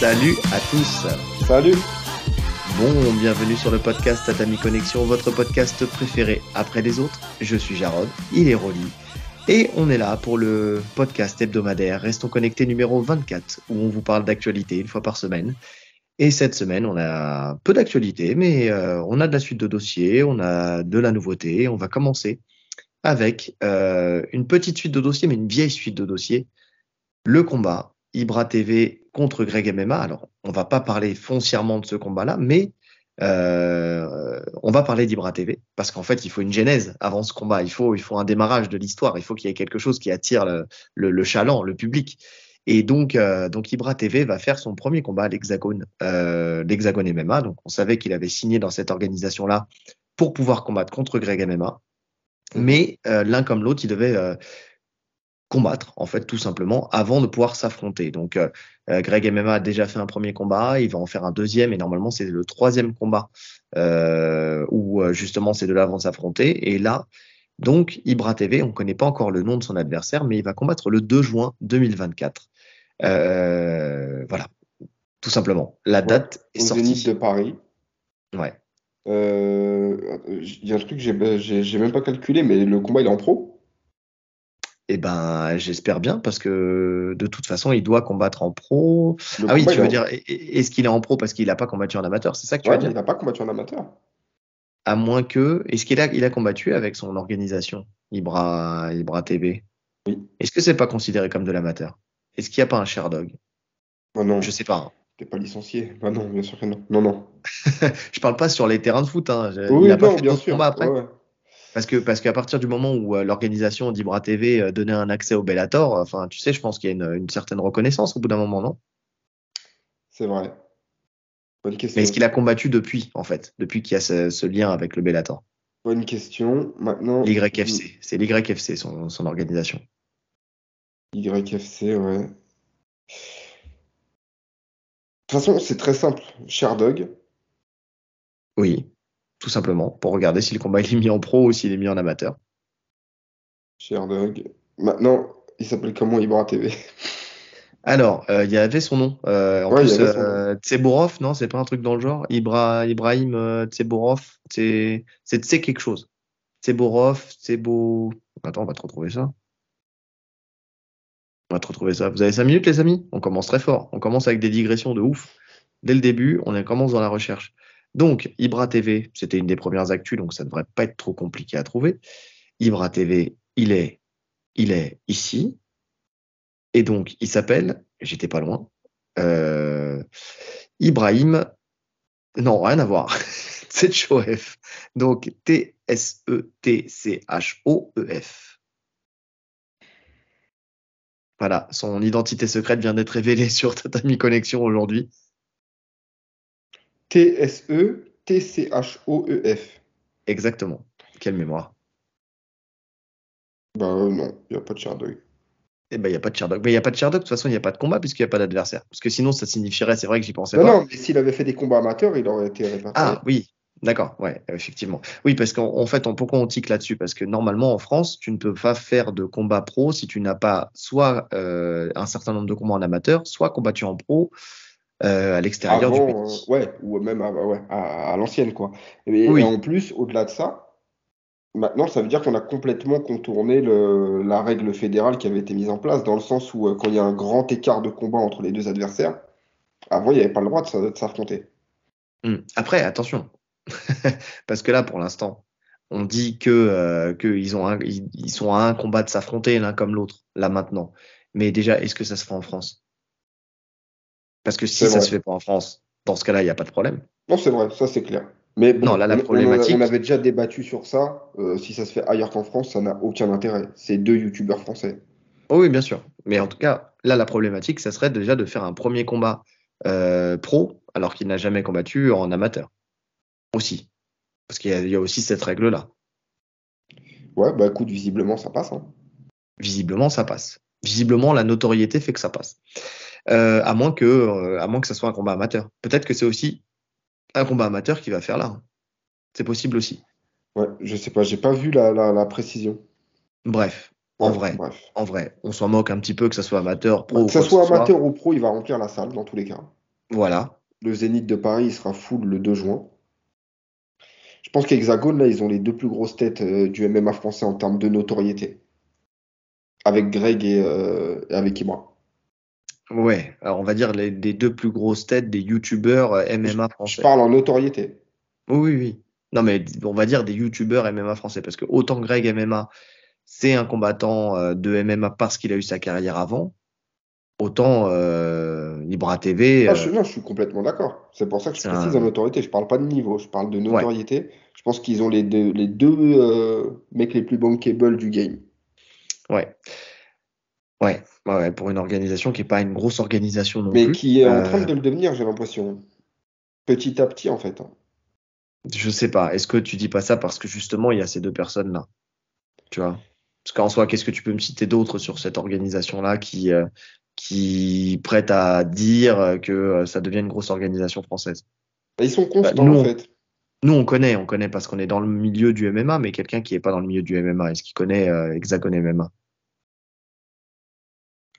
Salut à tous. Salut. Bon, bienvenue sur le podcast Tatami Connexion, votre podcast préféré après les autres. Je suis Jarod, il est Rolly. Et on est là pour le podcast hebdomadaire Restons Connectés numéro 24, où on vous parle d'actualité une fois par semaine. Et cette semaine, on a peu d'actualité, mais on a de la suite de dossiers, on a de la nouveauté. On va commencer avec une petite suite de dossiers, mais une vieille suite de dossiers. Le combat Ibra TV contre Greg MMA. Alors, on va pas parler foncièrement de ce combat-là, mais on va parler d'Ibra TV parce qu'en fait, il faut une genèse avant ce combat. Il faut un démarrage de l'histoire. Il faut qu'il y ait quelque chose qui attire le chaland, le public. Et donc Ibra TV va faire son premier combat à l'Hexagone MMA. Donc, on savait qu'il avait signé dans cette organisation-là pour pouvoir combattre contre Greg MMA. Mais l'un comme l'autre, il devait combattre, en fait, tout simplement, avant de pouvoir s'affronter. Donc, Greg MMA a déjà fait un premier combat, il va en faire un deuxième, et normalement, c'est le troisième combat où, justement, ces deux-là vont s'affronter. Et là, donc, Ibra TV, on ne connaît pas encore le nom de son adversaire, mais il va combattre le 2 juin 2024. Voilà, tout simplement. La date est Au sortie. Zénith de Paris. Ouais. Il y a un truc que j'ai même pas calculé, mais le combat, il est en pro? Eh ben, j'espère bien parce que de toute façon, il doit combattre en pro. Le Ah oui, combat, tu veux dire, est-ce qu'il est en pro parce qu'il n'a pas combattu en amateur? C'est ça que tu veux Ouais, dire? il n'a pas combattu en amateur. À moins que, est-ce qu'il a combattu avec son organisation, Ibra TV? Oui. Est-ce que c'est pas considéré comme de l'amateur? Est-ce qu'il n'y a pas un Sherdog? Ah non, Je sais pas, hein. t'es pas licencié. Ah non, bien sûr que non. Non, non. Je parle pas sur les terrains de foot, hein. Il Oui, n'a pas non, fait bien d'autres sûr. combats après? Ouais. Parce qu'à partir du moment où l'organisation d'Ibra TV donnait un accès au Bellator, enfin, tu sais, je pense qu'il y a une certaine reconnaissance au bout d'un moment, non? C'est vrai. Bonne Mais question. est-ce qu'il a combattu depuis, en fait, depuis qu'il y a ce lien avec le Bellator? Bonne question. Maintenant, L'YFC, c'est l'YFC, son organisation. YFC, ouais. De toute façon, c'est très simple. Sherdog. Oui, tout simplement, pour regarder si le combat il est mis en pro ou s'il est mis en amateur. Sherdog. Maintenant, il s'appelle comment Ibra TV? Alors, il y avait son nom. En Ouais, il y plus, avait son nom. Tseborov, non, c'est pas un truc dans le genre. Ibrahim Tseborov, c'est Tse quelque chose. Tseborov, Tsebo. Attends, on va te retrouver ça. On va te retrouver ça. Vous avez 5 minutes, les amis? On commence très fort. On commence avec des digressions de ouf. Dès le début, on commence dans la recherche. Donc, Ibra TV, c'était une des premières actus, donc ça ne devrait pas être trop compliqué à trouver. Ibra TV, il est ici. Et donc, il s'appelle, j'étais pas loin, Ibrahim, non, rien à voir, Tsetchoef. Donc, Tsetchoef. Voilà, son identité secrète vient d'être révélée sur Tatami Connexion aujourd'hui. TSETCHOEF. Exactement. Quelle mémoire. Bah non, il n'y a pas de Sherdog. Eh ben, il n'y a pas de Sherdog. Mais il n'y a pas de Sherdog, de toute façon, il n'y a pas de combat puisqu'il n'y a pas d'adversaire. Parce que sinon, ça signifierait, c'est vrai que j'y pensais Non, pas. non, mais s'il avait fait des combats amateurs, il aurait été répertorié. Ah oui, d'accord, ouais, effectivement. Oui, parce qu'en fait, pourquoi on tique là-dessus? Parce que normalement, en France, tu ne peux pas faire de combat pro si tu n'as pas soit un certain nombre de combats en amateur, soit combattu en pro à l'extérieur du pays. Avant, ouais, ou même à l'ancienne, quoi. Et Oui, en plus, au-delà de ça, maintenant, ça veut dire qu'on a complètement contourné la règle fédérale qui avait été mise en place, dans le sens où quand il y a un grand écart de combat entre les deux adversaires, avant, il n'y avait pas le droit de s'affronter. Après, attention, parce que là, pour l'instant, on dit qu'ils ils sont à un combat de s'affronter l'un comme l'autre, là maintenant. Mais déjà, est-ce que ça se fait en France? Parce que si C'est ça vrai. se fait pas en France, dans ce cas-là, il n'y a pas de problème. Non, c'est vrai, ça c'est clair. Mais Non, bon, là, la on problématique, avait déjà débattu sur ça. Si ça se fait ailleurs qu'en France, ça n'a aucun intérêt. C'est deux youtubeurs français. oh oui, bien sûr. Mais en tout cas, là, la problématique, ça serait déjà de faire un premier combat pro, alors qu'il n'a jamais combattu en amateur. Aussi. Parce qu'il y a aussi cette règle-là. Ouais, bah écoute, visiblement, ça passe, hein. Visiblement, ça passe. Visiblement, la notoriété fait que ça passe. À moins que ça soit un combat amateur. Peut-être que c'est aussi un combat amateur qui va faire là. C'est possible aussi. Ouais, je sais pas, j'ai pas vu la précision. Bref, Ouais, bref. on s'en moque un petit peu que ça soit amateur, Bah, pro ou que ça quoi que ce soit soit. amateur ou pro, il va remplir la salle dans tous les cas. Voilà. Le Zénith de Paris, il sera full le 2 juin. Je pense qu'Hexagone, là, ils ont les deux plus grosses têtes du MMA français en termes de notoriété. Avec Greg et avec Ibra. Ouais, alors on va dire les deux plus grosses têtes des youtubeurs Je, MMA je français. parle en notoriété. Oui, oui, oui. Non, mais on va dire des youtubeurs MMA français, parce que autant Greg MMA, c'est un combattant de MMA parce qu'il a eu sa carrière avant, autant Ibra TV, Ah, non, je suis complètement d'accord. C'est pour ça que je c'est précise en un... notoriété. Je parle pas de niveau, je parle de Ouais, notoriété. Je pense qu'ils ont les deux mecs les plus bankable du game. ouais, ouais, pour une organisation qui n'est pas une grosse organisation non Mais plus. qui est en train de le devenir, j'ai l'impression. Petit à petit, en fait. Je sais pas, est-ce que tu dis pas ça parce que justement il y a ces deux personnes-là, tu vois? Parce qu'en soi, qu'est-ce que tu peux me citer d'autre sur cette organisation-là qui prête à dire que ça devient une grosse organisation française? Ils sont Bah, constants, en fait. nous on connaît parce qu'on est dans le milieu du MMA, mais quelqu'un qui est pas dans le milieu du MMA, est-ce qu'il connaît Hexagone MMA?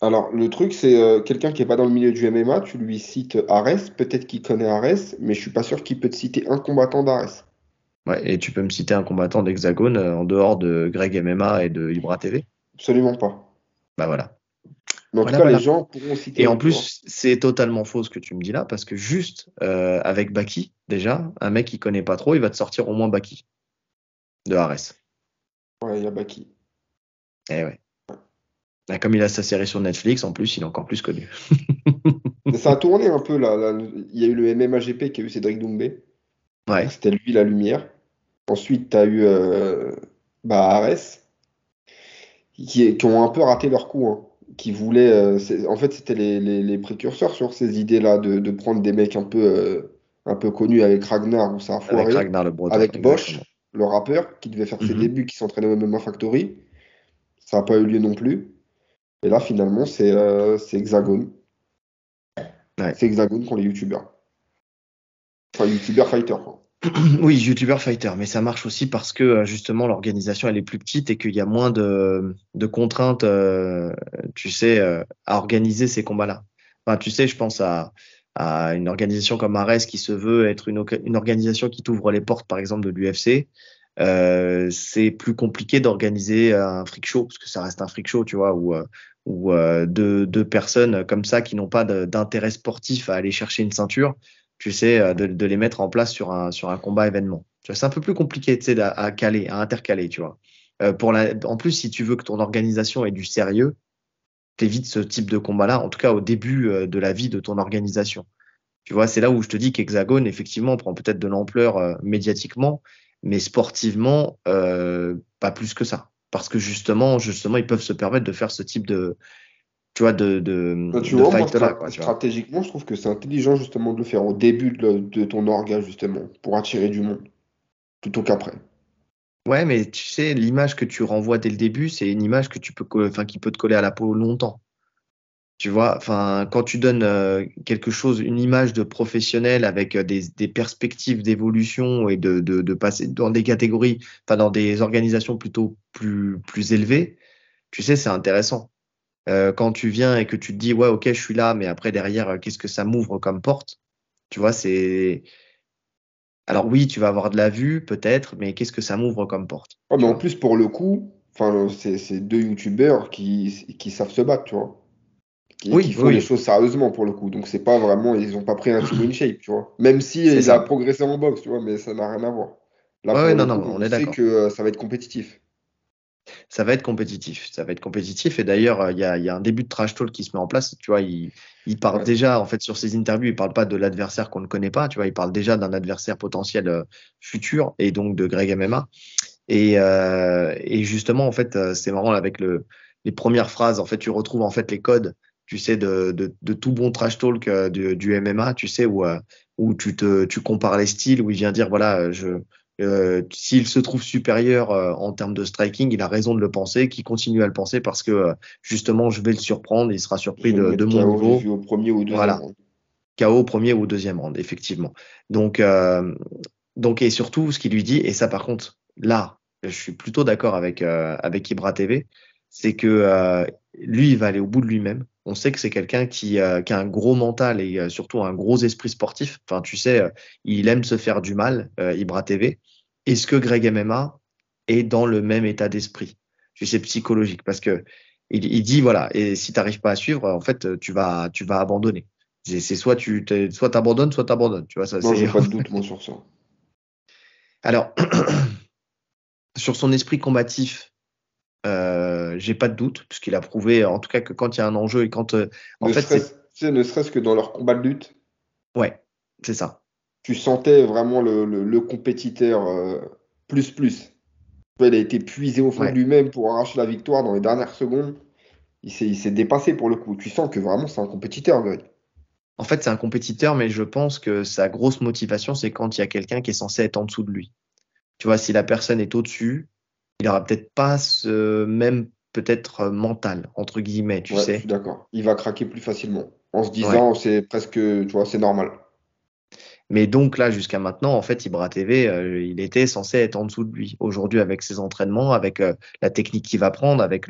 Alors, le truc, c'est quelqu'un qui n'est pas dans le milieu du MMA, tu lui cites Ares, peut-être qu'il connaît Ares, mais je suis pas sûr qu'il peut te citer un combattant d'Ares. Ouais, et tu peux me citer un combattant d'Hexagone en dehors de Greg MMA et de Ibra TV? Absolument pas. Bah voilà. Mais en tout Voilà, cas, les voilà. gens pourront Et en citer, tu vois. plus, c'est totalement faux ce que tu me dis là, parce que juste avec Baki, déjà, un mec qui connaît pas trop, il va te sortir au moins Baki de Ares. Ouais, il y a Baki. Eh ouais. Ah, comme il a sa série sur Netflix, en plus, il est encore plus connu. Mais ça a tourné un peu, là. Il y a eu le MMA-GP qui a eu Cédric Doumbé. Donc, Ouais, c'était lui la lumière. Ensuite, tu as eu Ares, qui ont un peu raté leur coup, hein. Qui voulaient, en fait, c'était les précurseurs sur ces idées-là de prendre des mecs un peu connus avec Ragnar où ça a avec foiré, Ragnar le Breton, avec exactement. Bosch, le rappeur, qui devait faire ses Mhm. débuts, qui s'entraînait au MMA Factory. Ça n'a pas eu lieu non plus. Et là, finalement, c'est Hexagone. Ouais. C'est Hexagone qu'on les youtubeurs. Enfin, youtubeurs fighter, quoi. Oui, YouTuber Fighter, mais ça marche aussi parce que justement l'organisation elle est plus petite et qu'il y a moins de contraintes, tu sais, à organiser ces combats-là. Enfin, tu sais, je pense à une organisation comme Ares qui se veut être une organisation qui t'ouvre les portes, par exemple, de l'UFC. C'est plus compliqué d'organiser un freak show parce que ça reste un freak show, tu vois, où deux personnes comme ça qui n'ont pas d'intérêt sportif à aller chercher une ceinture, tu sais, de les mettre en place sur un combat événement. Tu vois, c'est un peu plus compliqué, tu sais, à caler, à intercaler, tu vois. En plus, si tu veux que ton organisation ait du sérieux, t'évites ce type de combat-là, en tout cas au début de la vie de ton organisation. Tu vois, c'est là où je te dis qu'Hexagone, effectivement, prend peut-être de l'ampleur médiatiquement, mais sportivement, pas plus que ça. Parce que justement, ils peuvent se permettre de faire ce type tu vois, Bah, tu de vois, moi, fight-là, quoi, tu vois. stratégiquement, je trouve que c'est intelligent, justement, de le faire au début de ton orga, justement, pour attirer du monde, plutôt qu'après. Ouais, mais tu sais, l'image que tu renvoies dès le début, c'est une image que enfin, qui peut te coller à la peau longtemps. Tu vois, enfin, quand tu donnes quelque chose, une image de professionnel avec des perspectives d'évolution et de passer dans des catégories, enfin, dans des organisations plutôt plus élevées, tu sais, c'est intéressant. Quand tu viens et que tu te dis, ouais, ok, je suis là, mais après, derrière, qu'est-ce que ça m'ouvre comme porte? Tu vois, c'est. Alors oui, tu vas avoir de la vue, peut-être, mais qu'est-ce que ça m'ouvre comme porte? Ouais, mais Tu en vois? plus, pour le coup, enfin, c'est deux youtubeurs qui savent se battre, tu vois. Qui Oui, font les oui, choses sérieusement, pour le coup. Donc, c'est pas vraiment, ils ont pas pris un Team WinShape, tu vois. Même si c'est il a ça. progressé en boxe, tu vois, mais ça n'a rien à voir. Là, Ouais, pour ouais, le non, coup, non, on on est sait d'accord. que ça va être compétitif. Ça va être compétitif. Ça va être compétitif. Et d'ailleurs, il y a un début de trash talk qui se met en place. Tu vois, il part Ouais. déjà, en fait, sur ses interviews, il parle pas de l'adversaire qu'on ne connaît pas. Tu vois, il parle déjà d'un adversaire potentiel futur et donc de Greg MMA. Et justement, en fait, c'est marrant là, avec les premières phrases. En fait, tu retrouves en fait les codes, tu sais, de tout bon trash talk du MMA, tu sais, où tu compares les styles, où il vient dire, voilà, s'il se trouve supérieur en termes de striking, il a raison de le penser, qu'il continue à le penser parce que justement, je vais le surprendre, il sera Je surpris vais le de mettre mon KO, j'ai niveau. vu au premier ou au deuxième Voilà, round. KO au premier ou au deuxième round, effectivement. Donc, et surtout, ce qu'il lui dit, et ça par contre, là, je suis plutôt d'accord avec Ibra TV, c'est que lui, il va aller au bout de lui-même. On sait que c'est quelqu'un qui a un gros mental et surtout un gros esprit sportif. Enfin, tu sais, il aime se faire du mal, Ibra TV. Est-ce que Greg MMA est dans le même état d'esprit? Tu sais, psychologique. Parce que il dit, voilà, et si tu n'arrives pas à suivre, en fait, tu vas abandonner. C'est soit t'abandonnes, soit t'abandonnes. Tu vois, ça, Non, c'est. j'ai pas de doute, moi, sur ça. Alors, sur son esprit combatif, j'ai pas de doute, puisqu'il a prouvé, en tout cas, que quand il y a un enjeu et quand, en fait, Ne serait-ce que dans leur combat de lutte, ouais, c'est ça. tu sentais vraiment le compétiteur plus. Il a été puisé au fond de Ouais. lui-même pour arracher la victoire dans les dernières secondes. Il s'est dépassé pour le coup. Tu sens que vraiment c'est un compétiteur, Greg. En fait, c'est un compétiteur, mais je pense que sa grosse motivation, c'est quand il y a quelqu'un qui est censé être en dessous de lui. Tu vois, si la personne est au-dessus, il aura peut-être pas ce même, peut-être mental, entre guillemets, tu Ouais, je suis sais. d'accord. Il va craquer plus facilement. En se Ouais. disant, c'est presque, tu vois, c'est normal. Mais donc là, jusqu'à maintenant, en fait, Ibra TV, il était censé être en dessous de lui. Aujourd'hui, avec ses entraînements, avec la technique qu'il va prendre, avec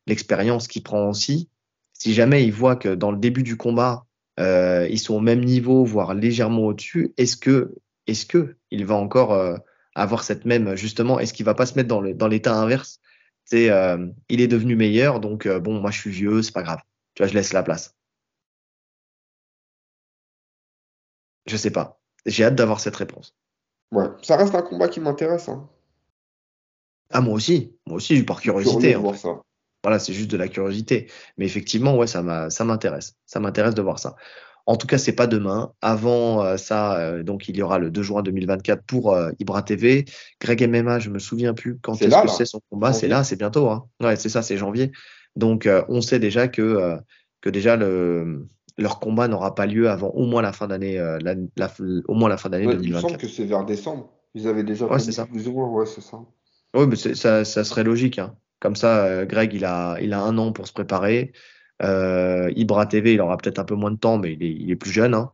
l'expérience qu'il prend aussi, si jamais il voit que dans le début du combat, ils sont au même niveau, voire légèrement au-dessus, est-ce que il va encore avoir cette même, justement, est-ce qu'il va pas se mettre dans l'état inverse? C'est, il est devenu meilleur, donc bon, moi je suis vieux, c'est pas grave. Tu vois, je laisse la place. Je sais pas. J'ai hâte d'avoir cette réponse. Ouais, ça reste un combat qui m'intéresse, hein. Ah, moi aussi, par Je suis curieux curiosité, de en voir fait. ça. Voilà, c'est juste de la curiosité. Mais effectivement, ouais, ça m'intéresse. Ça m'intéresse de voir ça. En tout cas, c'est pas demain. Avant ça, donc il y aura le 2 juin 2024 pour Ibra TV. Greg MMA, je me souviens plus quand C'est est-ce là, que c'est là, son combat. C'est là, janvier. c'est bientôt, hein. Ouais, c'est ça, c'est janvier. Donc, on sait déjà que déjà leur combat n'aura pas lieu avant au moins la fin d'année, au moins la fin d'année Ouais, il me semble 2024. que c'est vers décembre. Ils avaient déjà Ouais, c'est planifié ça. plus ou moins, ouais, c'est ça. Oui, mais ça serait logique, hein. Comme ça, Greg, il a 1 an pour se préparer. Ibra TV, il aura peut-être un peu moins de temps, mais il est plus jeune, hein.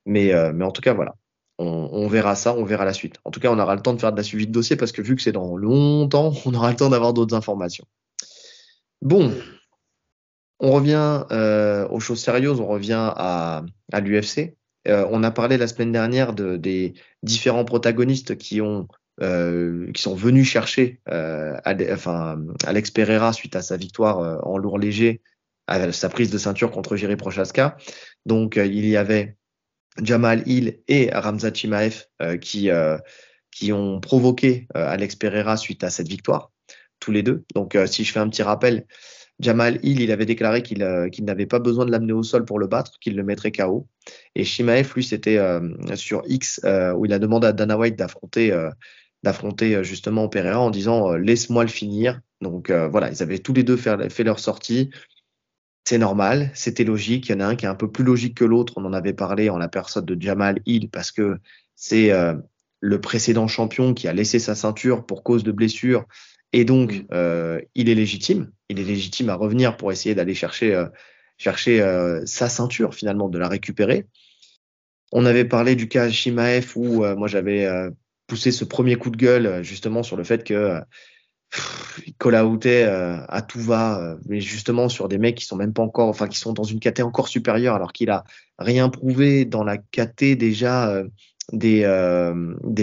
Mais en tout cas, voilà. On verra ça, on verra la suite. En tout cas, on aura le temps de faire de la suivi de dossier parce que vu que c'est dans longtemps, on aura le temps d'avoir d'autres informations. Bon, on revient aux choses sérieuses, on revient à l'UFC. On a parlé la semaine dernière des différents protagonistes qui sont venus chercher enfin, Alex Pereira suite à sa victoire en lourd léger, à sa prise de ceinture contre Jiri Prochazka. Donc, il y avait Jamal Hill et Ramzat Chimaev qui ont provoqué Alex Pereira suite à cette victoire, tous les deux. Donc, si je fais un petit rappel, Jamal Hill, il avait déclaré qu'il n'avait pas besoin de l'amener au sol pour le battre, qu'il le mettrait KO. Et Chimaev, lui, c'était sur X, où il a demandé à Dana White d'affronter justement Pereira en disant laisse-moi le finir. Donc voilà, ils avaient tous les deux fait leur sortie. C'est normal, c'était logique. Il y en a un qui est un peu plus logique que l'autre. On en avait parlé en la personne de Jamal Hill parce que c'est le précédent champion qui a laissé sa ceinture pour cause de blessure. Et donc, Mm. il est légitime. Il est légitime à revenir pour essayer d'aller chercher sa ceinture, finalement, de la récupérer. On avait parlé du cas Shimaev où moi j'avais poussé ce premier coup de gueule justement sur le fait que il call outait à tout va, mais justement sur des mecs qui sont même pas encore, enfin qui sont dans une caté encore supérieure, alors qu'il a rien prouvé dans la caté déjà des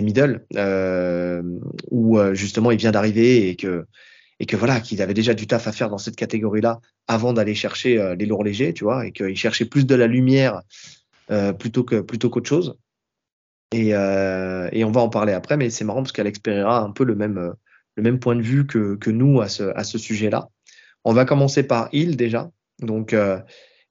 middle, où justement il vient d'arriver et que voilà, qu'il avait déjà du taf à faire dans cette catégorie-là avant d'aller chercher les lourds légers, tu vois, et qu'il cherchait plus de la lumière plutôt qu'autre chose. Et on va en parler après, mais c'est marrant parce qu'Alex Pereira a un peu le même point de vue que nous à ce sujet-là. On va commencer par Hill déjà. Donc,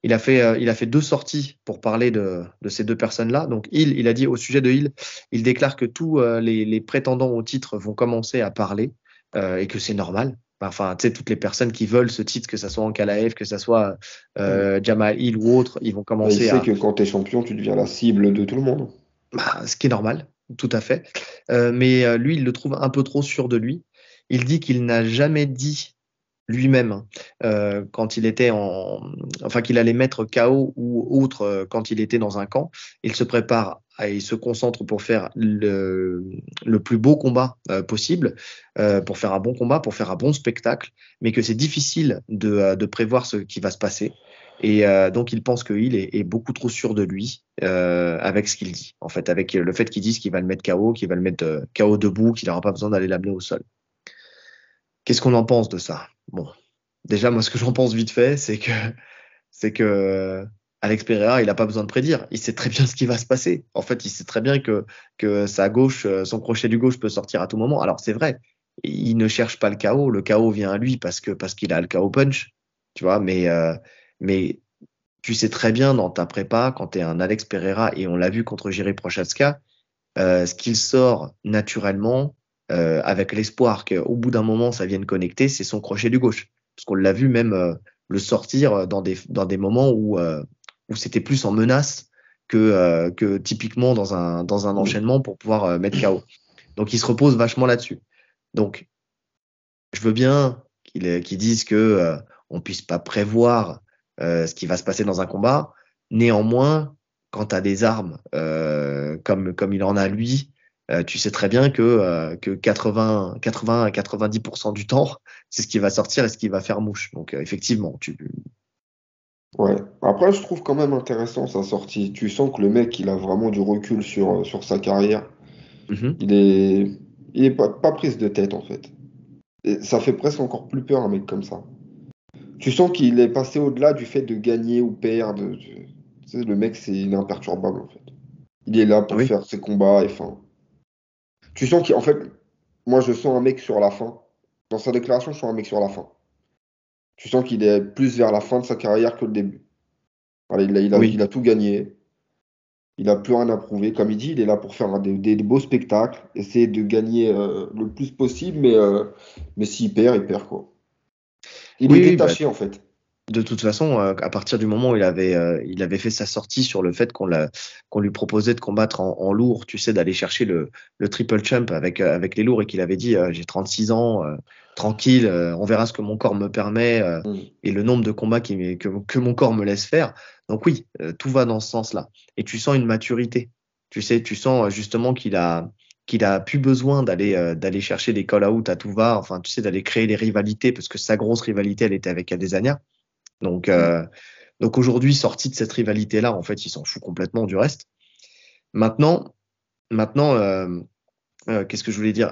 il a fait 2 sorties pour parler de ces deux personnes-là. Donc, Hill, il a dit au sujet de Hill, il déclare que tous les prétendants au titre vont commencer à parler et que c'est normal. Enfin, tu sais, toutes les personnes qui veulent ce titre, que ce soit en Ankalaev, que ce soit Mm. Jamal Hill ou autre, ils vont Bah, il commencer sait à, que quand t'es champion, tu deviens la cible de tout le monde. ce qui est normal, tout à fait. Mais lui, il le trouve un peu trop sûr de lui. Il dit qu'il n'a jamais dit lui-même, hein, quand il était enfin qu'il allait mettre KO ou autre quand il était dans un camp. Il se prépare et il se concentre pour faire le plus beau combat possible, pour faire un bon combat, pour faire un bon spectacle, mais que c'est difficile de prévoir ce qui va se passer. Et donc il pense que Hill est beaucoup trop sûr de lui avec ce qu'il dit, en fait, avec le fait qu'il dise qu'il va le mettre KO, qu'il va le mettre KO debout, qu'il n'aura pas besoin d'aller l'amener au sol. Qu'est-ce qu'on en pense de ça? Bon, déjà, moi, ce que j'en pense vite fait, c'est que Alex Pereira, il n'a pas besoin de prédire. Il sait très bien ce qui va se passer. En fait, il sait très bien que sa gauche, son crochet du gauche peut sortir à tout moment. Alors, c'est vrai, il ne cherche pas le chaos. Le chaos vient à lui parce qu'il a le chaos punch, tu vois. Mais tu sais très bien dans ta prépa, quand tu es un Alex Pereira, et on l'a vu contre Jiří Prochazka, ce qu'il sort naturellement, avec l'espoir qu'au bout d'un moment, ça vienne connecter, c'est son crochet du gauche. Parce qu'on l'a vu même le sortir dans des moments où c'était plus en menace que typiquement dans un enchaînement pour pouvoir mettre KO. Donc il se repose vachement là-dessus. Donc je veux bien qu'ils disent que on puisse pas prévoir ce qui va se passer dans un combat. Néanmoins, quand tu as des armes comme il en a lui, tu sais très bien que 80 à 90% du temps, c'est ce qui va sortir et ce qui va faire mouche. Donc effectivement, Ouais. Après, je trouve quand même intéressant sa sortie. Tu sens que le mec, il a vraiment du recul sur sa carrière. Mhm. Il est, il est pas prise de tête, en fait. Et ça fait presque encore plus peur, un mec comme ça. Tu sens qu'il est passé au-delà du fait de gagner ou perdre. Tu sais, le mec, il est imperturbable, en fait. Il est là pour Oui, faire ses combats et fin. Tu sens qu'en fait, moi, je sens un mec sur la fin. Dans sa déclaration, je sens un mec sur la fin. Tu sens qu'il est plus vers la fin de sa carrière que le début. Voilà, oui. il a tout gagné. Il n'a plus rien à prouver. Comme il dit, il est là pour faire des beaux spectacles, essayer de gagner le plus possible, mais s'il perd, il perd, quoi. Il est Oui, oui, bah, détaché, en fait. de toute façon, à partir du moment où il avait fait sa sortie sur le fait qu'on lui proposait de combattre en lourd, tu sais, d'aller chercher le triple champ avec les lourds et qu'il avait dit j'ai 36 ans, tranquille, on verra ce que mon corps me permet Mm. et le nombre de combats que mon corps me laisse faire. Donc oui, tout va dans ce sens-là. Et tu sens une maturité. Tu sais, tu sens justement qu'il a plus besoin d'aller chercher des call-out à tout va, enfin, tu sais, d'aller créer des rivalités parce que sa grosse rivalité, elle était avec Adesanya. Donc, Mm. euh, donc aujourd'hui, sorti de cette rivalité-là, en fait, il s'en fout complètement du reste. Maintenant, qu'est-ce que je voulais dire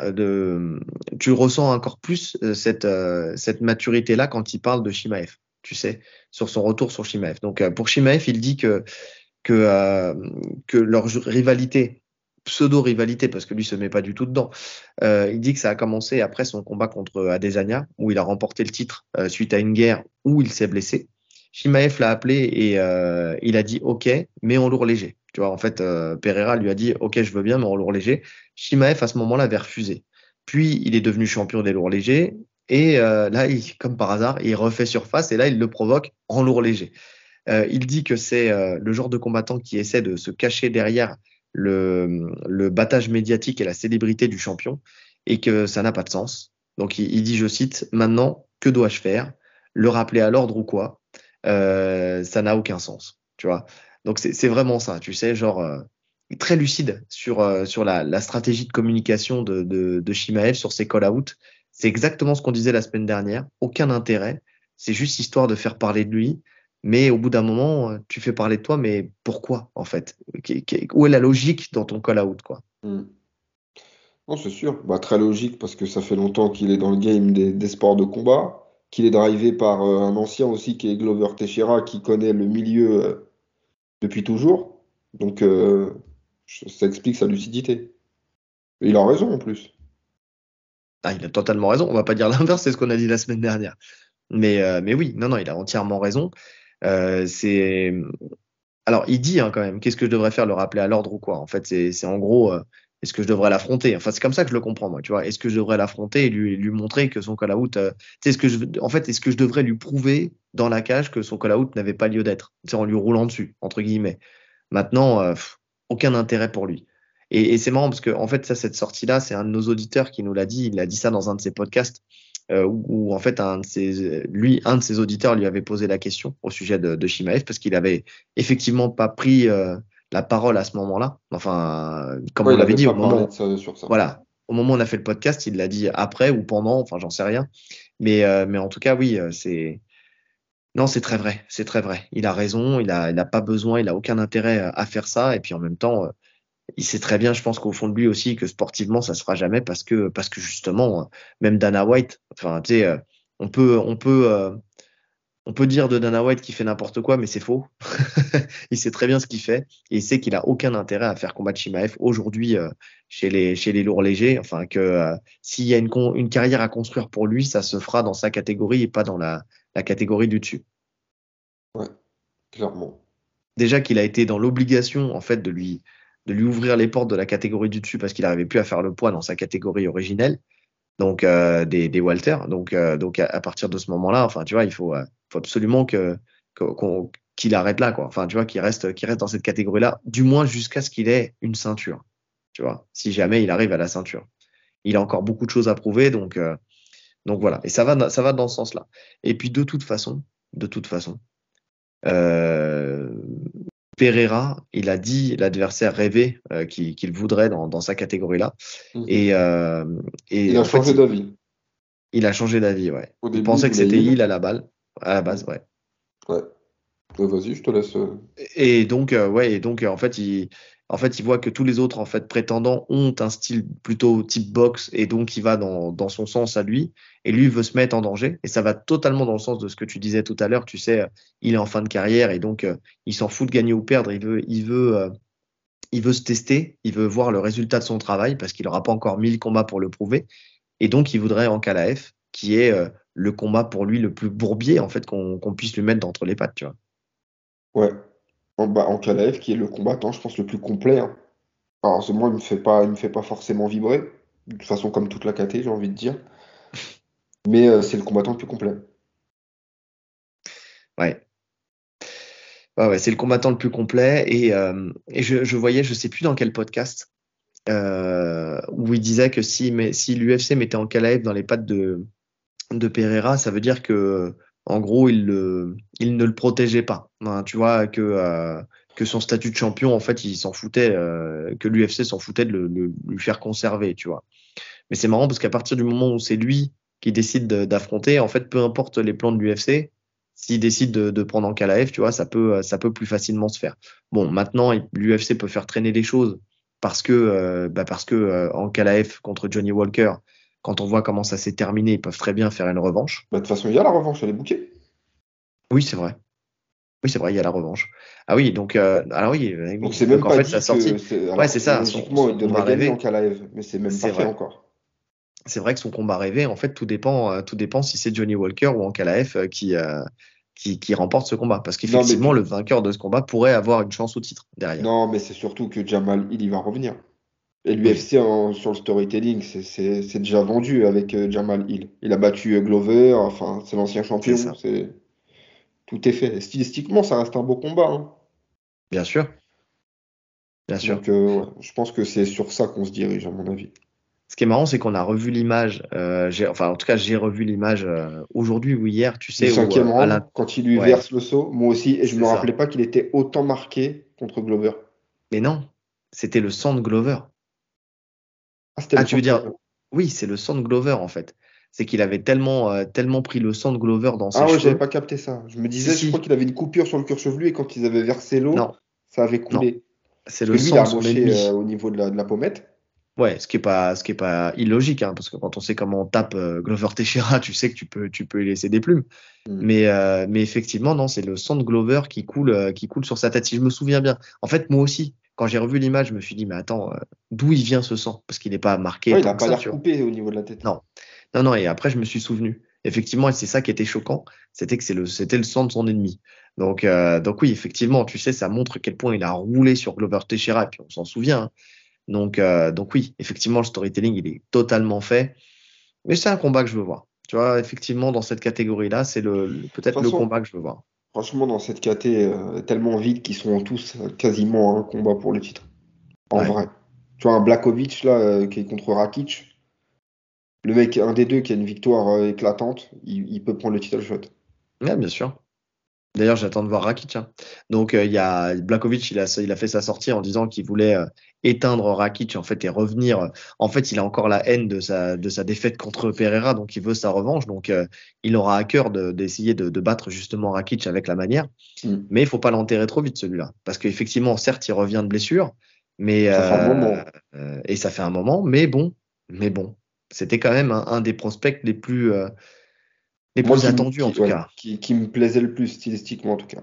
tu ressens encore plus cette maturité-là quand il parle de Shimaev, tu sais, sur son retour sur Shimaev. Donc, pour Shimaev, il dit que leur rivalité, pseudo-rivalité, parce que lui se met pas du tout dedans, il dit que ça a commencé après son combat contre Adesanya, où il a remporté le titre suite à une guerre où il s'est blessé. Shimaev l'a appelé et il a dit OK, mais en lourd léger. Tu vois, en fait, Pereira lui a dit OK, je veux bien, mais en lourd léger. Shimaev, à ce moment-là, avait refusé. Puis, il est devenu champion des lourds légers. Et là, comme par hasard, il refait surface et là, il le provoque en lourd léger. Il dit que c'est le genre de combattant qui essaie de se cacher derrière le battage médiatique et la célébrité du champion et que ça n'a pas de sens. Donc il dit, je cite, maintenant, que dois-je faire? Le rappeler à l'ordre ou quoi? Ça n'a aucun sens, tu vois. Donc c'est vraiment ça, tu sais, genre très lucide sur la stratégie de communication de Shimaev sur ses call-out. C'est exactement ce qu'on disait la semaine dernière. Aucun intérêt. C'est juste histoire de faire parler de lui. Mais au bout d'un moment, tu fais parler de toi, mais pourquoi, en fait? Où est la logique dans ton call-out, quoi? Mm. Non, c'est sûr. Bah, très logique parce que ça fait longtemps qu'il est dans le game des sports de combat, qu'il est drivé par un ancien aussi qui est Glover Teixeira, qui connaît le milieu depuis toujours. Donc, ça explique sa lucidité. Et il a raison en plus. Ah, il a totalement raison. On va pas dire l'inverse, c'est ce qu'on a dit la semaine dernière. Mais oui, non, non, il a entièrement raison. C'est Alors, il dit quand même, qu'est-ce que je devrais faire, le rappeler à l'ordre ou quoi? En fait, c'est en gros, est-ce que je devrais l'affronter? Enfin, c'est comme ça que je le comprends, moi, tu vois. Est-ce que je devrais l'affronter et lui montrer que son call-out, tu sais, en fait, est-ce que je devrais lui prouver dans la cage que son call-out n'avait pas lieu d'être? Tu sais, en lui roulant dessus, entre guillemets. Maintenant, aucun intérêt pour lui. Et c'est marrant parce que, en fait, ça, cette sortie-là, c'est un de nos auditeurs qui nous l'a dit. Il a dit ça dans un de ses podcasts. où en fait un de ses auditeurs lui avait posé la question au sujet de Chimaev parce qu'il avait effectivement pas pris la parole à ce moment-là. Enfin, comme Ouais, on il l'avait avait dit pas parlé de ça sur ça. voilà, au moment où on a fait le podcast, il l'a dit après ou pendant, enfin j'en sais rien. Mais en tout cas, oui, non, c'est très vrai, c'est très vrai. Il a raison, il a pas besoin, il a aucun intérêt à faire ça. Et puis en même temps, il sait très bien, je pense qu'au fond de lui aussi, que sportivement, ça se fera jamais parce que justement, même Dana White, enfin, tu sais, on peut, on peut, euh, on peut dire de Dana White qu'il fait n'importe quoi, mais c'est faux. Il sait très bien ce qu'il fait et il sait qu'il a aucun intérêt à faire combattre Chimaev aujourd'hui chez les lourds légers. Enfin, que s'il y a une carrière à construire pour lui, ça se fera dans sa catégorie et pas dans la catégorie du dessus. Ouais, clairement. Déjà qu'il a été dans l'obligation en fait de lui ouvrir les portes de la catégorie du dessus parce qu'il n'arrivait plus à faire le poids dans sa catégorie originelle, donc des Walter. Donc à partir de ce moment-là, enfin tu vois, faut absolument qu'il arrête là quoi. Enfin tu vois, qu'il reste dans cette catégorie-là, du moins jusqu'à ce qu'il ait une ceinture. Tu vois, si jamais il arrive à la ceinture, il a encore beaucoup de choses à prouver, donc voilà. Et ça va dans ce sens-là. Et puis de toute façon. Euh, Pereira, il a dit l'adversaire rêvé qu'il voudrait dans sa catégorie-là. Mhm. Et, euh, Il et a en fait, changé d'avis. il a changé d'avis, ouais. Au Il début, il pensait que voulait c'était Hill. Hill à la base, Mhm. ouais. Ouais. Vas-y, je te laisse. Et donc, ouais, et donc en fait, il voit que tous les autres en fait prétendants ont un style plutôt type boxe et donc il va dans son sens à lui et lui veut se mettre en danger et ça va totalement dans le sens de ce que tu disais tout à l'heure. Tu sais, il est en fin de carrière et donc il s'en fout de gagner ou perdre. Il veut se tester, il veut voir le résultat de son travail parce qu'il n'aura pas encore 1000 combats pour le prouver. Et donc, il voudrait Ankalaev, qui est le combat pour lui le plus bourbier, en fait, qu'on puisse lui mettre d'entre les pattes, tu vois. Ouais. En Kalaev, qui est le combattant, je pense, le plus complet, hein. Alors, moi, il me fait pas forcément vibrer. De toute façon, comme toute la KT, j'ai envie de dire. Mais c'est le combattant le plus complet. Ouais. Ouais, c'est le combattant le plus complet. Et je voyais, je sais plus dans quel podcast, où il disait que si l'UFC mettait Ankalaev dans les pattes de Pereira, ça veut dire que, en gros, il ne le protégeait pas. Hein, tu vois, que son statut de champion, en fait, il s'en foutait, que l'UFC s'en foutait de lui faire conserver, tu vois. Mais c'est marrant parce qu'à partir du moment où c'est lui qui décide d'affronter, en fait, peu importe les plans de l'UFC, s'il décide de prendre Ankalaev, tu vois, ça peut plus facilement se faire. Bon, maintenant, l'UFC peut faire traîner les choses parce que Ankalaev contre Johnny Walker, quand on voit comment ça s'est terminé, ils peuvent très bien faire une revanche. Bah, de toute façon, il y a la revanche, elle est bouquée. Oui, c'est vrai. Oui, c'est vrai, il y a la revanche. Ah oui, alors oui, Donc, oui. c'est Donc même en pas fait, sa dit que sortie, c'est. ouais, Alors, c'est ça, logiquement, son il devrait combat gagner en rêvé, Kalaev, mais c'est même pas c'est fait vrai. encore. C'est vrai que son combat rêvé, en fait, tout dépend si c'est Johnny Walker ou Ankalaev qui remporte ce combat. Parce Non, mais qu'effectivement, puis. le vainqueur de ce combat pourrait avoir une chance au titre derrière. Non, mais c'est surtout que Jamal Hill, il va revenir. Et Oui, l'UFC sur le storytelling, c'est déjà vendu avec Jamal Hill. Il a battu Glover, enfin, c'est l'ancien c'est champion, ça. tout est fait. Stylistiquement, ça reste un beau combat, hein. Bien sûr, bien sûr. Donc, ouais, je pense que c'est sur ça qu'on se dirige, à mon avis. Ce qui est marrant, c'est qu'on a revu l'image, enfin, en tout cas, j'ai revu l'image aujourd'hui ou hier, tu Du sais, où cinquième à round, la. quand il lui Ouais, verse le saut, moi aussi, et je c'est me rappelais ça. pas qu'il était autant marqué contre Glover. Mais non, c'était le sang de Glover. Ah, c'était le Ah, tu veux centre dire, Glover. oui, c'est le sang de Glover, en fait. C'est qu'il avait tellement pris le sang de Glover dans ses Ah ouais, j'avais cheveux. pas capté ça. Je me Si, disais, je crois si, qu'il avait une coupure sur le cuir chevelu et quand ils avaient versé l'eau, non, ça avait non. coulé. C'est Parce le que lui, il a sang de son amoché ennemi. au niveau de la pommette. Ouais, ce qui est pas illogique, hein, parce que quand on sait comment on tape Glover Teixeira, tu sais que tu peux y laisser des plumes. Hmm. Mais effectivement, non, c'est le sang de Glover qui coule sur sa tête. Si je me souviens bien. En fait, moi aussi, quand j'ai revu l'image, je me suis dit, mais attends, d'où il vient ce sang? Parce qu'il n'est pas marqué Ouais, il a tant que pas ça, l'air tu vois. coupé au niveau de la tête. Non, non, non. Et après, je me suis souvenu. Effectivement, et c'est ça qui était choquant, c'était que c'était le sang de son ennemi. Donc oui, effectivement, tu sais, ça montre à quel point il a roulé sur Glover Teixeira, et puis on s'en souvient. Hein. Donc oui, effectivement, le storytelling, il est totalement fait. Mais c'est un combat que je veux voir. Tu vois, effectivement, dans cette catégorie-là, c'est De toute peut-être le façon, combat que je veux voir. franchement, dans cette KT tellement vite qu'ils sont tous quasiment à un combat pour le titre. En Ouais. vrai. Tu vois, un Blakovic là, qui est contre Rakic. Le mec, un des deux qui a une victoire éclatante, il peut prendre le title shot. Ouais, bien sûr. D'ailleurs, j'attends de voir Rakic, hein. Donc, il y a Blakovic, il a fait sa sortie en disant qu'il voulait éteindre Rakic en fait et revenir. En fait, il a encore la haine de sa défaite contre Pereira, donc il veut sa revanche. Donc, il aura à cœur d'essayer de battre justement Rakic avec la manière. Mm. Mais il faut pas l'enterrer trop vite celui-là, parce qu'effectivement, certes, il revient de blessure, mais Ça fait un moment. et ça fait un moment, mais bon, c'était quand même un des prospects les Moi, plus attendus en tout ouais, cas. qui me plaisait le plus stylistiquement, en tout cas.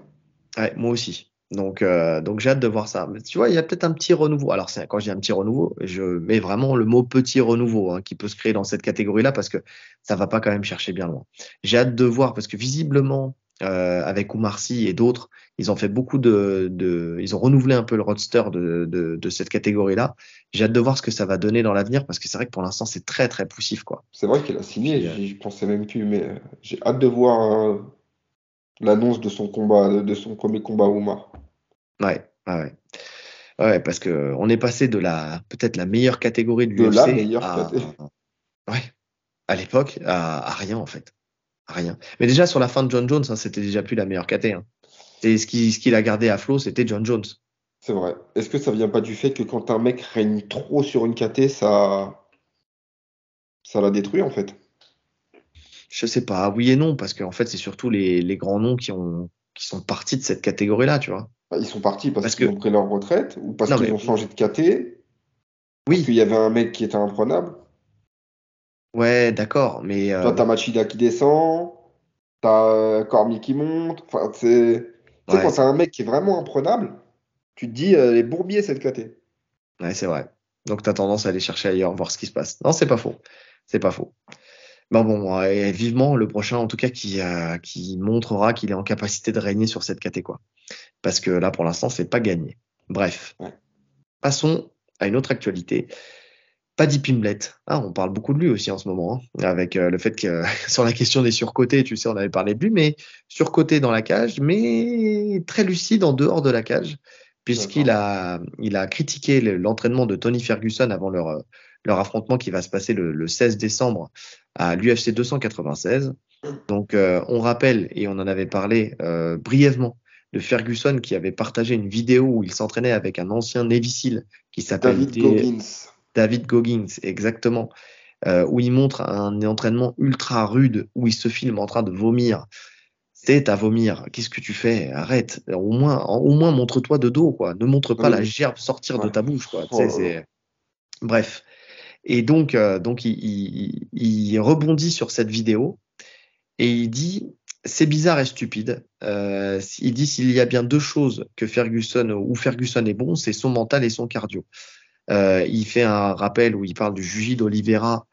Ouais, moi aussi. Donc j'ai hâte de voir ça. Mais tu vois, il y a peut-être un petit renouveau. Alors, quand je dis un petit renouveau, je mets vraiment le mot petit renouveau hein, qui peut se créer dans cette catégorie-là parce que ça va pas quand même chercher bien loin. J'ai hâte de voir parce que visiblement, avec Oumar Sy et d'autres, ils ont fait beaucoup ils ont renouvelé un peu le roster de cette catégorie-là. J'ai hâte de voir ce que ça va donner dans l'avenir parce que c'est vrai que pour l'instant, c'est très, très poussif, quoi. C'est vrai qu'il a signé, Puis, j'y pensais même plus, mais j'ai hâte de voir l'annonce de son combat, de son premier combat à Oumar. ouais, ouais, ouais. Ouais, parce que on est passé de peut-être la meilleure catégorie de De la l'UFC meilleure KT. ouais, à l'époque, à rien en fait. À rien. Mais déjà sur la fin de John Jones, hein, c'était déjà plus la meilleure KT, hein. C'est ce qu'il a gardé à flot, c'était John Jones. C'est vrai. Est-ce que ça vient pas du fait que quand un mec règne trop sur une KT, ça la détruit en fait? Je sais pas, oui et non, parce qu'en fait, c'est surtout les grands noms qui sont partis de cette catégorie-là, tu vois. Bah, ils sont partis parce Parce qu'ils ont que, pris leur retraite ou parce non qu'ils mais ont changé de KT, parce qu'il oui, y avait un mec qui était imprenable. ouais, d'accord, mais Toi, t'as Machida qui descend, t'as Cormier qui monte. Enfin, tu sais, ouais, quand t'as c'est un vrai. mec qui est vraiment imprenable, tu te dis, les bourbiers, cette KT. Ouais, c'est vrai. Donc, tu as tendance à aller chercher ailleurs, voir ce qui se passe. Non, c'est pas faux. C'est pas faux. Bon, ouais, vivement le prochain, en tout cas, qui montrera qu'il est en capacité de régner sur cette caté, quoi. Parce que là, pour l'instant, c'est pas gagné. Bref, Ouais. passons à une autre actualité. Paddy Pimblett. Ah, on parle beaucoup de lui aussi en ce moment, hein, avec le fait que sur la question des surcotés, tu sais, on avait parlé de lui, mais surcoté dans la cage, mais très lucide en dehors de la cage, puisqu'il D'accord. a critiqué l'entraînement de Tony Ferguson avant leur affrontement qui va se passer le 16 décembre à l'UFC 296. Donc, on rappelle, et on en avait parlé brièvement, de Ferguson qui avait partagé une vidéo où il s'entraînait avec un ancien Navy SEAL qui s'appelle David Goggins. David Goggins, exactement, où il montre un entraînement ultra rude, où il se filme en train de vomir. C'est à vomir. Qu'est-ce que tu fais? Arrête. Au moins montre-toi de dos, quoi. Ne montre Non, pas mais la gerbe sortir de ouais. ta bouche, quoi. Tu Oh sais, là là. bref. Et donc il rebondit sur cette vidéo et il dit, c'est bizarre et stupide. Il dit s'il y a bien deux choses que où Ferguson est bon, c'est son mental et son cardio. Il fait un rappel où il parle du Juji d'Oliveira,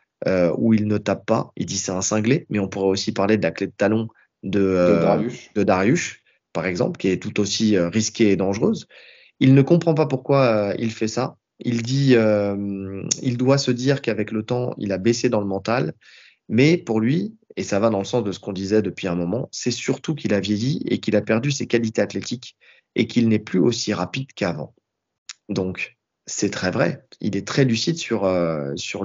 où il ne tape pas. Il dit c'est un cinglé, mais on pourrait aussi parler de la clé de talon de, De euh, Darius. de Dariush, par exemple, qui est tout aussi risquée et dangereuse. Il ne comprend pas pourquoi il fait ça. Il dit, il doit se dire qu'avec le temps, il a baissé dans le mental, mais pour lui, et ça va dans le sens de ce qu'on disait depuis un moment, c'est surtout qu'il a vieilli et qu'il a perdu ses qualités athlétiques et qu'il n'est plus aussi rapide qu'avant. Donc, c'est très vrai. Il est très lucide sur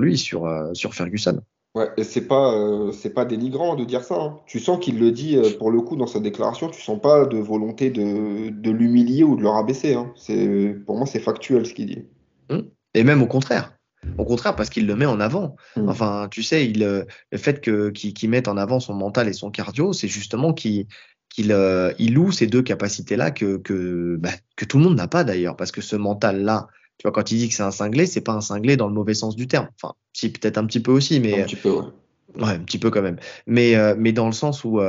lui, sur Ferguson. Ouais, et c'est pas dénigrant de dire ça, hein. Tu sens qu'il le dit pour le coup dans sa déclaration, tu sens pas de volonté de l'humilier ou de le rabaisser, hein. Pour moi, c'est factuel ce qu'il dit. Hmm. Et même au contraire. Au contraire, parce qu'il le met en avant. Hmm. Enfin, tu sais, le fait qu'il mette en avant son mental et son cardio, c'est justement qu'il loue ces deux capacités-là que tout le monde n'a pas d'ailleurs. Parce que ce mental-là, tu vois, quand il dit que c'est un cinglé, c'est pas un cinglé dans le mauvais sens du terme. Enfin, si, peut-être un petit peu aussi, Un mais petit peu, ouais. ouais, un petit peu quand même. Mais dans le sens où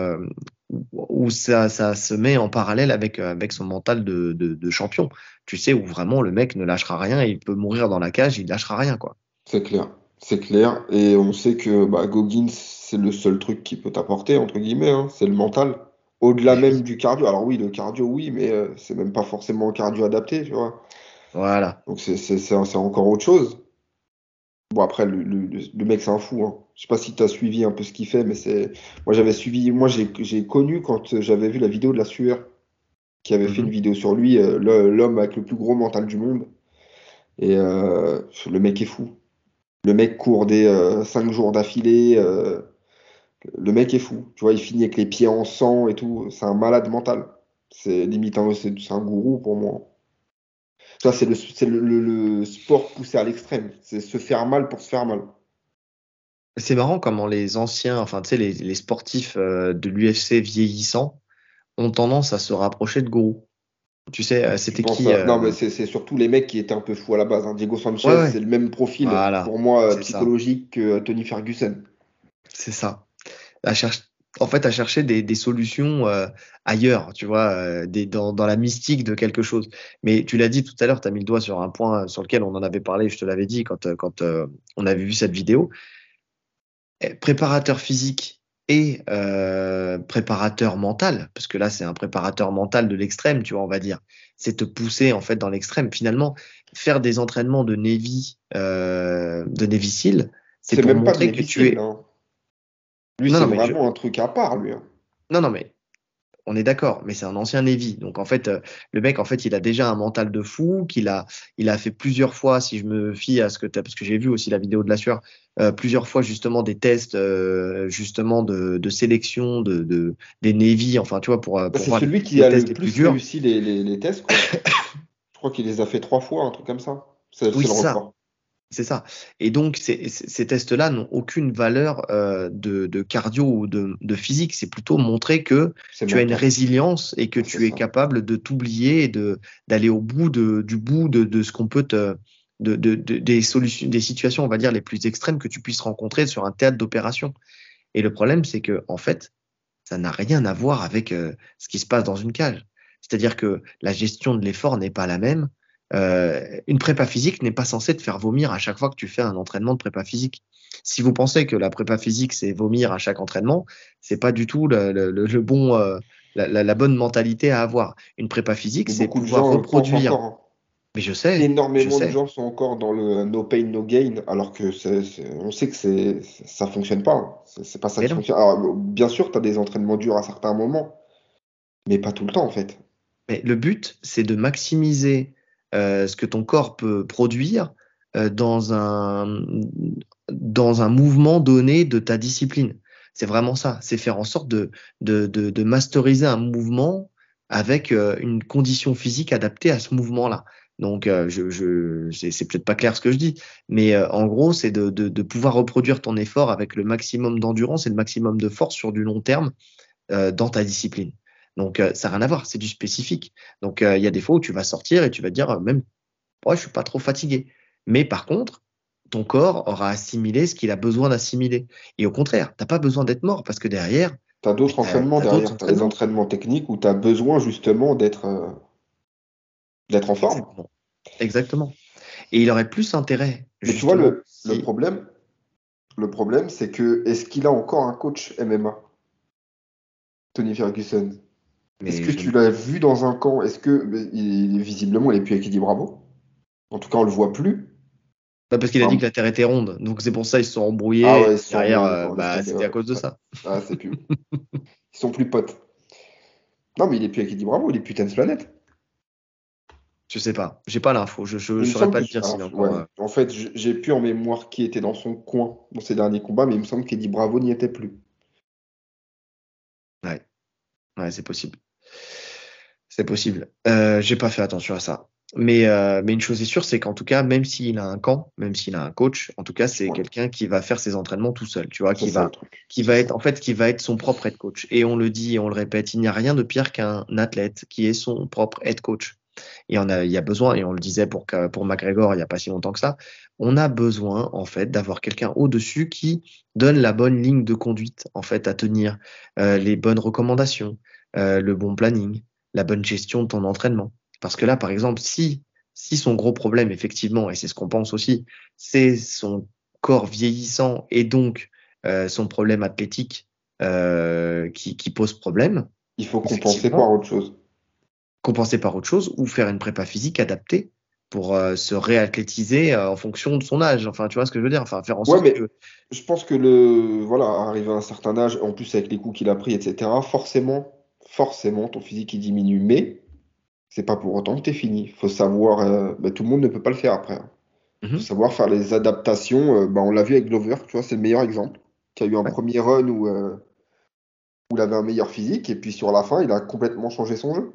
ça se met en parallèle avec son mental de champion. Tu sais, où vraiment le mec ne lâchera rien, il peut mourir dans la cage, il lâchera rien, quoi. C'est clair. C'est clair. Et on sait que bah, Goggins, c'est le seul truc qui peut t'apporter, entre guillemets, hein. C'est le mental. Au-delà Mais même oui, du cardio. Alors oui, le cardio, oui, mais c'est même pas forcément un cardio adapté, tu vois. voilà. Donc c'est encore autre chose. Bon, après, le mec, c'est un fou, hein. Je sais pas si tu as suivi un peu ce qu'il fait, mais c'est. Moi, j'avais suivi. Moi, j'ai connu quand j'avais vu la vidéo de la sueur, qui avait fait une Mhm. vidéo sur lui, l'homme avec le plus gros mental du monde. Et le mec est fou. Le mec court des 5 jours d'affilée. Le mec est fou. Tu vois, il finit avec les pieds en sang et tout. C'est un malade mental. C'est limite, c'est un gourou pour moi. Ça, c'est le sport poussé à l'extrême. C'est se faire mal pour se faire mal. C'est marrant comment les anciens, enfin, tu sais, les sportifs de l'UFC vieillissants ont tendance à se rapprocher de gourous. Tu sais, Tu c'était penses qui à... Non, mais c'est surtout les mecs qui étaient un peu fous à la base, hein. Diego Ouais, Sanchez, ouais, c'est le même profil, voilà, pour moi, c'est ça, psychologique que Tony Ferguson. c'est ça. À chercher, en fait, à chercher des solutions ailleurs, tu vois, dans la mystique de quelque chose. Mais tu l'as dit tout à l'heure, tu as mis le doigt sur un point sur lequel on en avait parlé, je te l'avais dit quand on avait vu cette vidéo. Préparateur physique et préparateur mental, parce que là, c'est un préparateur mental de l'extrême, tu vois, on va dire. C'est te pousser, en fait, dans l'extrême. Finalement, faire des entraînements de Navy SEAL, c'est C'est pour même pas de montrer que Navy tu Seal, es. hein. Lui, Non, c'est non, mais vraiment un truc à part, lui, hein. non, non, mais on est d'accord, mais c'est un ancien Navy. Donc en fait, le mec, en fait, il a déjà un mental de fou, il a fait plusieurs fois, si je me fie à ce que parce que j'ai vu aussi la vidéo de la sueur, plusieurs fois justement des tests justement de sélection des Navy, enfin tu vois, Bah, pour c'est voir celui qui les a tests le les plus plus durs. réussi les tests, quoi. Je crois qu'il les a fait 3 fois, un truc comme ça. C'est Oui, le c'est ça. record. C'est ça. Et donc, ces tests-là n'ont aucune valeur de cardio ou de physique. C'est plutôt montrer que C'est tu as une mental. résilience et que Ah, c'est tu es ça. capable de t'oublier et d'aller au bout du bout de ce qu'on peut des solutions, des situations, on va dire, les plus extrêmes que tu puisses rencontrer sur un théâtre d'opération. Et le problème, c'est que, en fait, ça n'a rien à voir avec ce qui se passe dans une cage. C'est-à-dire que la gestion de l'effort n'est pas la même. Une prépa physique n'est pas censée te faire vomir à chaque fois que tu fais un entraînement de prépa physique. Si vous pensez que la prépa physique, c'est vomir à chaque entraînement, c'est pas du tout le bon, la bonne mentalité à avoir. Une prépa physique, Mais c'est beaucoup de pouvoir gens pensent reproduire. encore, hein. Mais je Énormément de sais. gens sont encore dans le no pain, no gain, alors que on sait que ça fonctionne pas, hein. C'est pas ça Mais qui non. fonctionne. Alors, bien sûr, tu as des entraînements durs à certains moments, mais pas tout le temps, en fait. Mais le but, c'est de maximiser ce que ton corps peut produire dans dans un mouvement donné de ta discipline. C'est vraiment ça. C'est faire en sorte de masteriser un mouvement avec une condition physique adaptée à ce mouvement-là. Donc, c'est peut-être pas clair ce que je dis, mais en gros, c'est de pouvoir reproduire ton effort avec le maximum d'endurance et le maximum de force sur du long terme dans ta discipline. Donc, ça n'a rien à voir, c'est du spécifique. Donc, il y a des fois où tu vas sortir et tu vas te dire, même, ouais, je suis pas trop fatigué. Mais par contre, ton corps aura assimilé ce qu'il a besoin d'assimiler. Et au contraire, t'as pas besoin d'être mort parce que derrière, Tu as d'autres entraînements t'as d'autres derrière, tu as les entraînements. entraînements techniques où tu as besoin justement d'être en forme. Exactement. Exactement. Et il aurait plus intérêt, Mais tu vois, justement, le si, problème, c'est que est-ce qu'il a encore un coach MMA, Tony Ferguson? Est-ce mais que je tu ne. l'as vu dans un camp? Est-ce que visiblement il est plus avec Eddie Bravo? En tout cas, on le voit plus. Pas parce qu'il a dit Enfin, que la Terre était ronde. Donc, c'est pour ça qu'ils se sont ah embrouillés. ouais, Et ils se sont derrière, embrouillés. Bon, laisse bah, tomber, c'était à ouais. cause de Ouais. ça. Ah, c'est plus. Ils sont plus potes. Non, mais il est plus avec Eddie Bravo, il est plus Tennis Planet. Je sais pas. J'ai pas l'info. Je Il me saurais semble pas que. te dire s'il est Ouais. encore. En fait, j'ai plus en mémoire qui était dans son coin dans ses derniers combats, mais il me semble qu'Eddie Bravo n'y était plus. Ouais, ouais, c'est possible. C'est possible. J'ai pas fait attention à ça. Mais une chose est sûre, c'est qu'en tout cas, même s'il a un camp, même s'il a un coach, en tout cas, c'est Ouais. quelqu'un qui va faire ses entraînements tout seul, tu vois, C'est ça le truc. qui C'est va ça. être, en fait, qui va être son propre head coach. Et on le dit et on le répète, il n'y a rien de pire qu'un athlète qui est son propre head coach. Il y a besoin, et on le disait pour McGregor il n'y a pas si longtemps que ça, on a besoin, en fait, d'avoir quelqu'un au-dessus qui donne la bonne ligne de conduite, en fait, à tenir, les bonnes recommandations, le bon planning, la bonne gestion de ton entraînement. Parce que là, par exemple, si son gros problème, effectivement, et c'est ce qu'on pense aussi, c'est son corps vieillissant et donc son problème athlétique qui pose problème, Il faut compenser par effectivement, autre chose. compenser par autre chose ou faire une prépa physique adaptée pour se réathlétiser en fonction de son âge. Enfin, tu vois ce que je veux dire? Enfin, faire en Ouais, sorte mais que je pense que voilà, arrivé à un certain âge, en plus avec les coups qu'il a pris, etc., forcément, ton physique il diminue. Mais c'est pas pour autant que t'es fini. Faut savoir, bah, tout le monde ne peut pas le faire après, hein. Il faut savoir faire les adaptations. On l'a vu avec Glover, tu vois, c'est le meilleur exemple. Qui a eu un Ouais. premier run où il avait un meilleur physique, et puis sur la fin, il a complètement changé son jeu.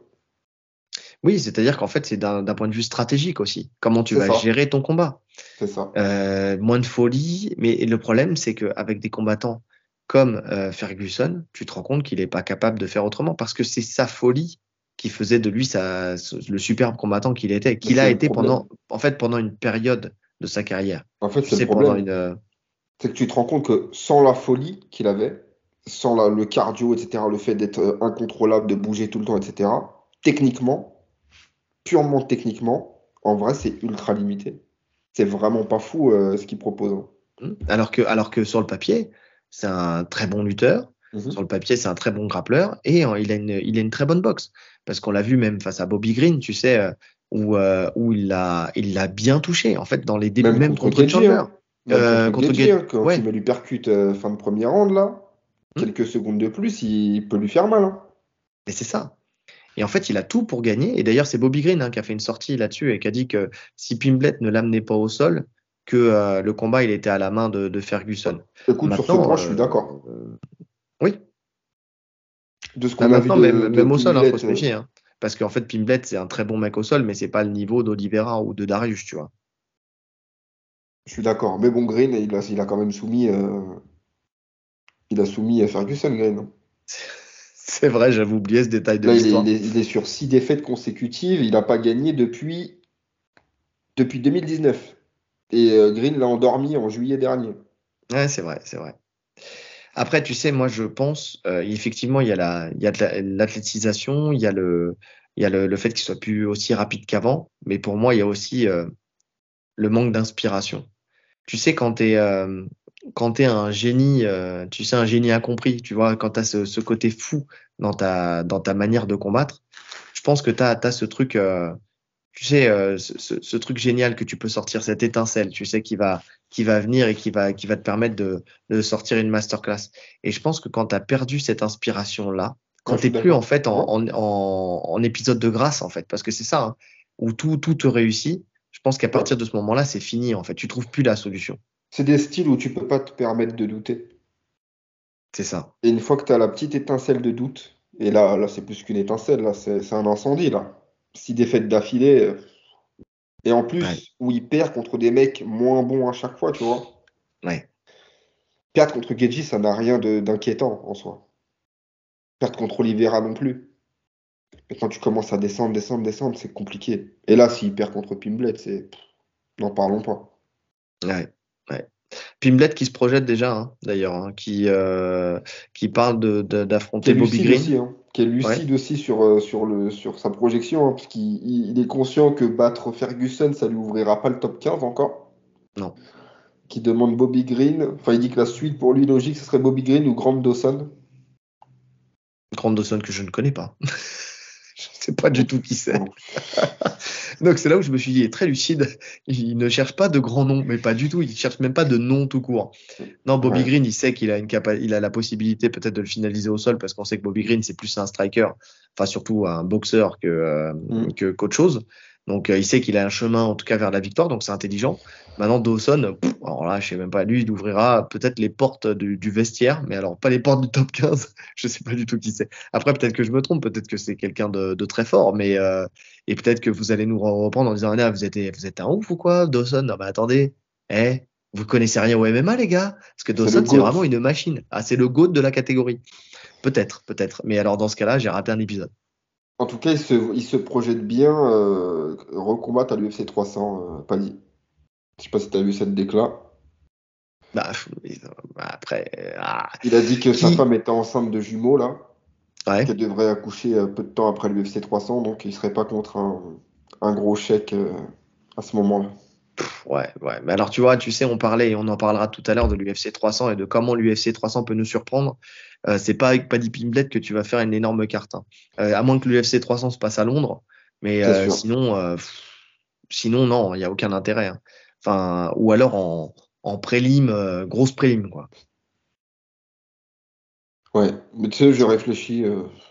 Oui, c'est-à-dire qu'en fait, c'est d'un point de vue stratégique aussi. Comment tu C'est vas ça, gérer ton combat. c'est ça. Moins de folie, mais le problème, c'est qu'avec des combattants comme Ferguson, tu te rends compte qu'il n'est pas capable de faire autrement parce que c'est sa folie qui faisait de lui le superbe combattant qu'il était, Mais qu'il c'est a le été problème. pendant une période de sa carrière. En fait, Tu c'est le sais, pendant problème. C'est que tu te rends compte que sans la folie qu'il avait, sans le cardio, etc., le fait d'être incontrôlable, de bouger tout le temps, etc., techniquement, purement techniquement, en vrai, c'est ultra limité. C'est vraiment pas fou ce qu'il propose, hein. alors que sur le papier, c'est un très bon lutteur. Sur Mhm. le papier, c'est un très bon grappleur et il a une très bonne boxe. Parce qu'on l'a vu même face à Bobby Green, tu sais, où il l'a bien touché, en fait, dans les débuts, Même même contre contre Gedji, Chandler. hein. Même contre Contre Gedji, Gate. hein, quand il Ouais. met l'uppercut fin de premier round, là, Hmm. quelques secondes de plus, il peut lui faire mal, hein. Mais c'est ça. Et en fait, il a tout pour gagner. Et d'ailleurs, c'est Bobby Green, hein, qui a fait une sortie là-dessus et qui a dit que si Pimblet ne l'amenait pas au sol, que le combat, il était à la main de Ferguson. Écoute, sur ce Maintenant, point, je suis d'accord. oui. De ce Là, qu'on a vu maintenant, de même au sol, il faut Pimblet, se méfier, hein. Parce qu'en fait, Pimblet, c'est un très bon mec au sol, mais c'est pas le niveau d'Oliveira ou de Darius, tu vois. je suis d'accord. Mais bon, Green, il a quand même soumis, il a soumis Ferguson, Green, hein. C'est vrai, j'avais oublié ce détail de Là, l'histoire. il est sur 6 défaites consécutives. Il n'a pas gagné depuis 2019. Et Green l'a endormi en juillet dernier. Ouais, c'est vrai, c'est vrai. Après, tu sais, moi, je pense, effectivement, il y a de l'athlétisation, il y a le fait qu'il soit plus aussi rapide qu'avant, mais pour moi, il y a aussi le manque d'inspiration. Tu sais, quand t'es un génie, tu sais, un génie incompris, tu vois, quand tu as ce côté fou dans ta manière de combattre, je pense que tu as ce truc, tu sais, ce truc génial que tu peux sortir, cette étincelle, tu sais, qui va venir et qui va te permettre de sortir une masterclass. Et je pense que quand tu as perdu cette inspiration-là, Ouais, quand je tu suis n'es plus en d'accord. fait Ouais. en épisode de grâce, en fait, parce que c'est ça, hein, où tout te réussit, je pense qu'à Ouais. partir de ce moment-là, c'est fini, en fait. Tu trouves plus la solution. C'est des styles où tu peux pas te permettre de douter. C'est ça. Et une fois que tu as la petite étincelle de doute, et là c'est plus qu'une étincelle, là, c'est un incendie, là. 6 défaites d'affilée. Et en Ouais, plus, où il perd contre des mecs moins bons à chaque fois, tu vois. ouais, Perdre contre Gedji, ça n'a rien d'inquiétant en soi. Perdre contre Oliveira non plus. Et quand tu commences à descendre, descendre, descendre, c'est compliqué. Et là, s'il perd contre Pimblet, n'en parlons pas. ouais, ouais. Pimblet qui se projette déjà, hein, d'ailleurs, hein, qui parle Qui est d'affronter Bobby lucide Green. aussi, hein. Qui est Ouais, lucide aussi sur sa projection, hein, parce qu'il est conscient que battre Ferguson, ça lui ouvrira pas le top 15 encore. non. Qui demande Bobby Green. Enfin, il dit que la suite pour lui logique, ce serait Bobby Green ou Grant Dawson. Grande Dawson que je ne connais pas. Je sais pas Moi non du tout plus. qui Moi c'est. non plus. Donc c'est là où je me suis dit, il est très lucide. Il ne cherche pas de grands noms, mais pas du tout. Il cherche même pas de nom tout court. Non, Bobby Ouais. Green, il sait qu'il a il a la possibilité peut-être de le finaliser au sol parce qu'on sait que Bobby Green, c'est plus un striker, enfin surtout un boxeur Mm. qu'autre chose. Donc il sait qu'il a un chemin en tout cas vers la victoire, donc c'est intelligent. Maintenant Dawson, alors là, je sais même pas, lui, il ouvrira peut-être les portes du vestiaire, mais alors pas les portes du top 15. Je sais pas du tout qui c'est. Après, peut-être que je me trompe, peut-être que c'est quelqu'un de très fort, mais et peut-être que vous allez nous reprendre en disant, ah, vous êtes un ouf ou quoi, Dawson? Non, bah attendez, eh, vous connaissez rien au MMA, les gars? Parce que C'est le Dawson, c'est GOAT. vraiment une machine. Ah, c'est le GOAT de la catégorie. Peut-être, peut-être. Mais alors, dans ce cas-là, j'ai raté un épisode. En tout cas, il se projette bien recombattre à l'UFC 300, Paddy. Je sais pas si tu as vu cette déclat. Bah, après, Il a dit que sa qui? femme était enceinte de jumeaux, là, Ouais, qu'elle devrait accoucher peu de temps après l'UFC 300, donc il serait pas contre un gros chèque à ce moment-là. ouais, ouais. Mais alors, tu vois, tu sais, on parlait et on en parlera tout à l'heure de l'UFC 300 et de comment l'UFC 300 peut nous surprendre. C'est pas avec Paddy Pimblett que tu vas faire une énorme carte, hein. À moins que l'UFC 300 se passe à Londres. Mais C'est sûr. sinon, non, il n'y a aucun intérêt, hein. Enfin, ou alors en prélim, grosse prélim, quoi. Ouais, mais tu sais, je réfléchis.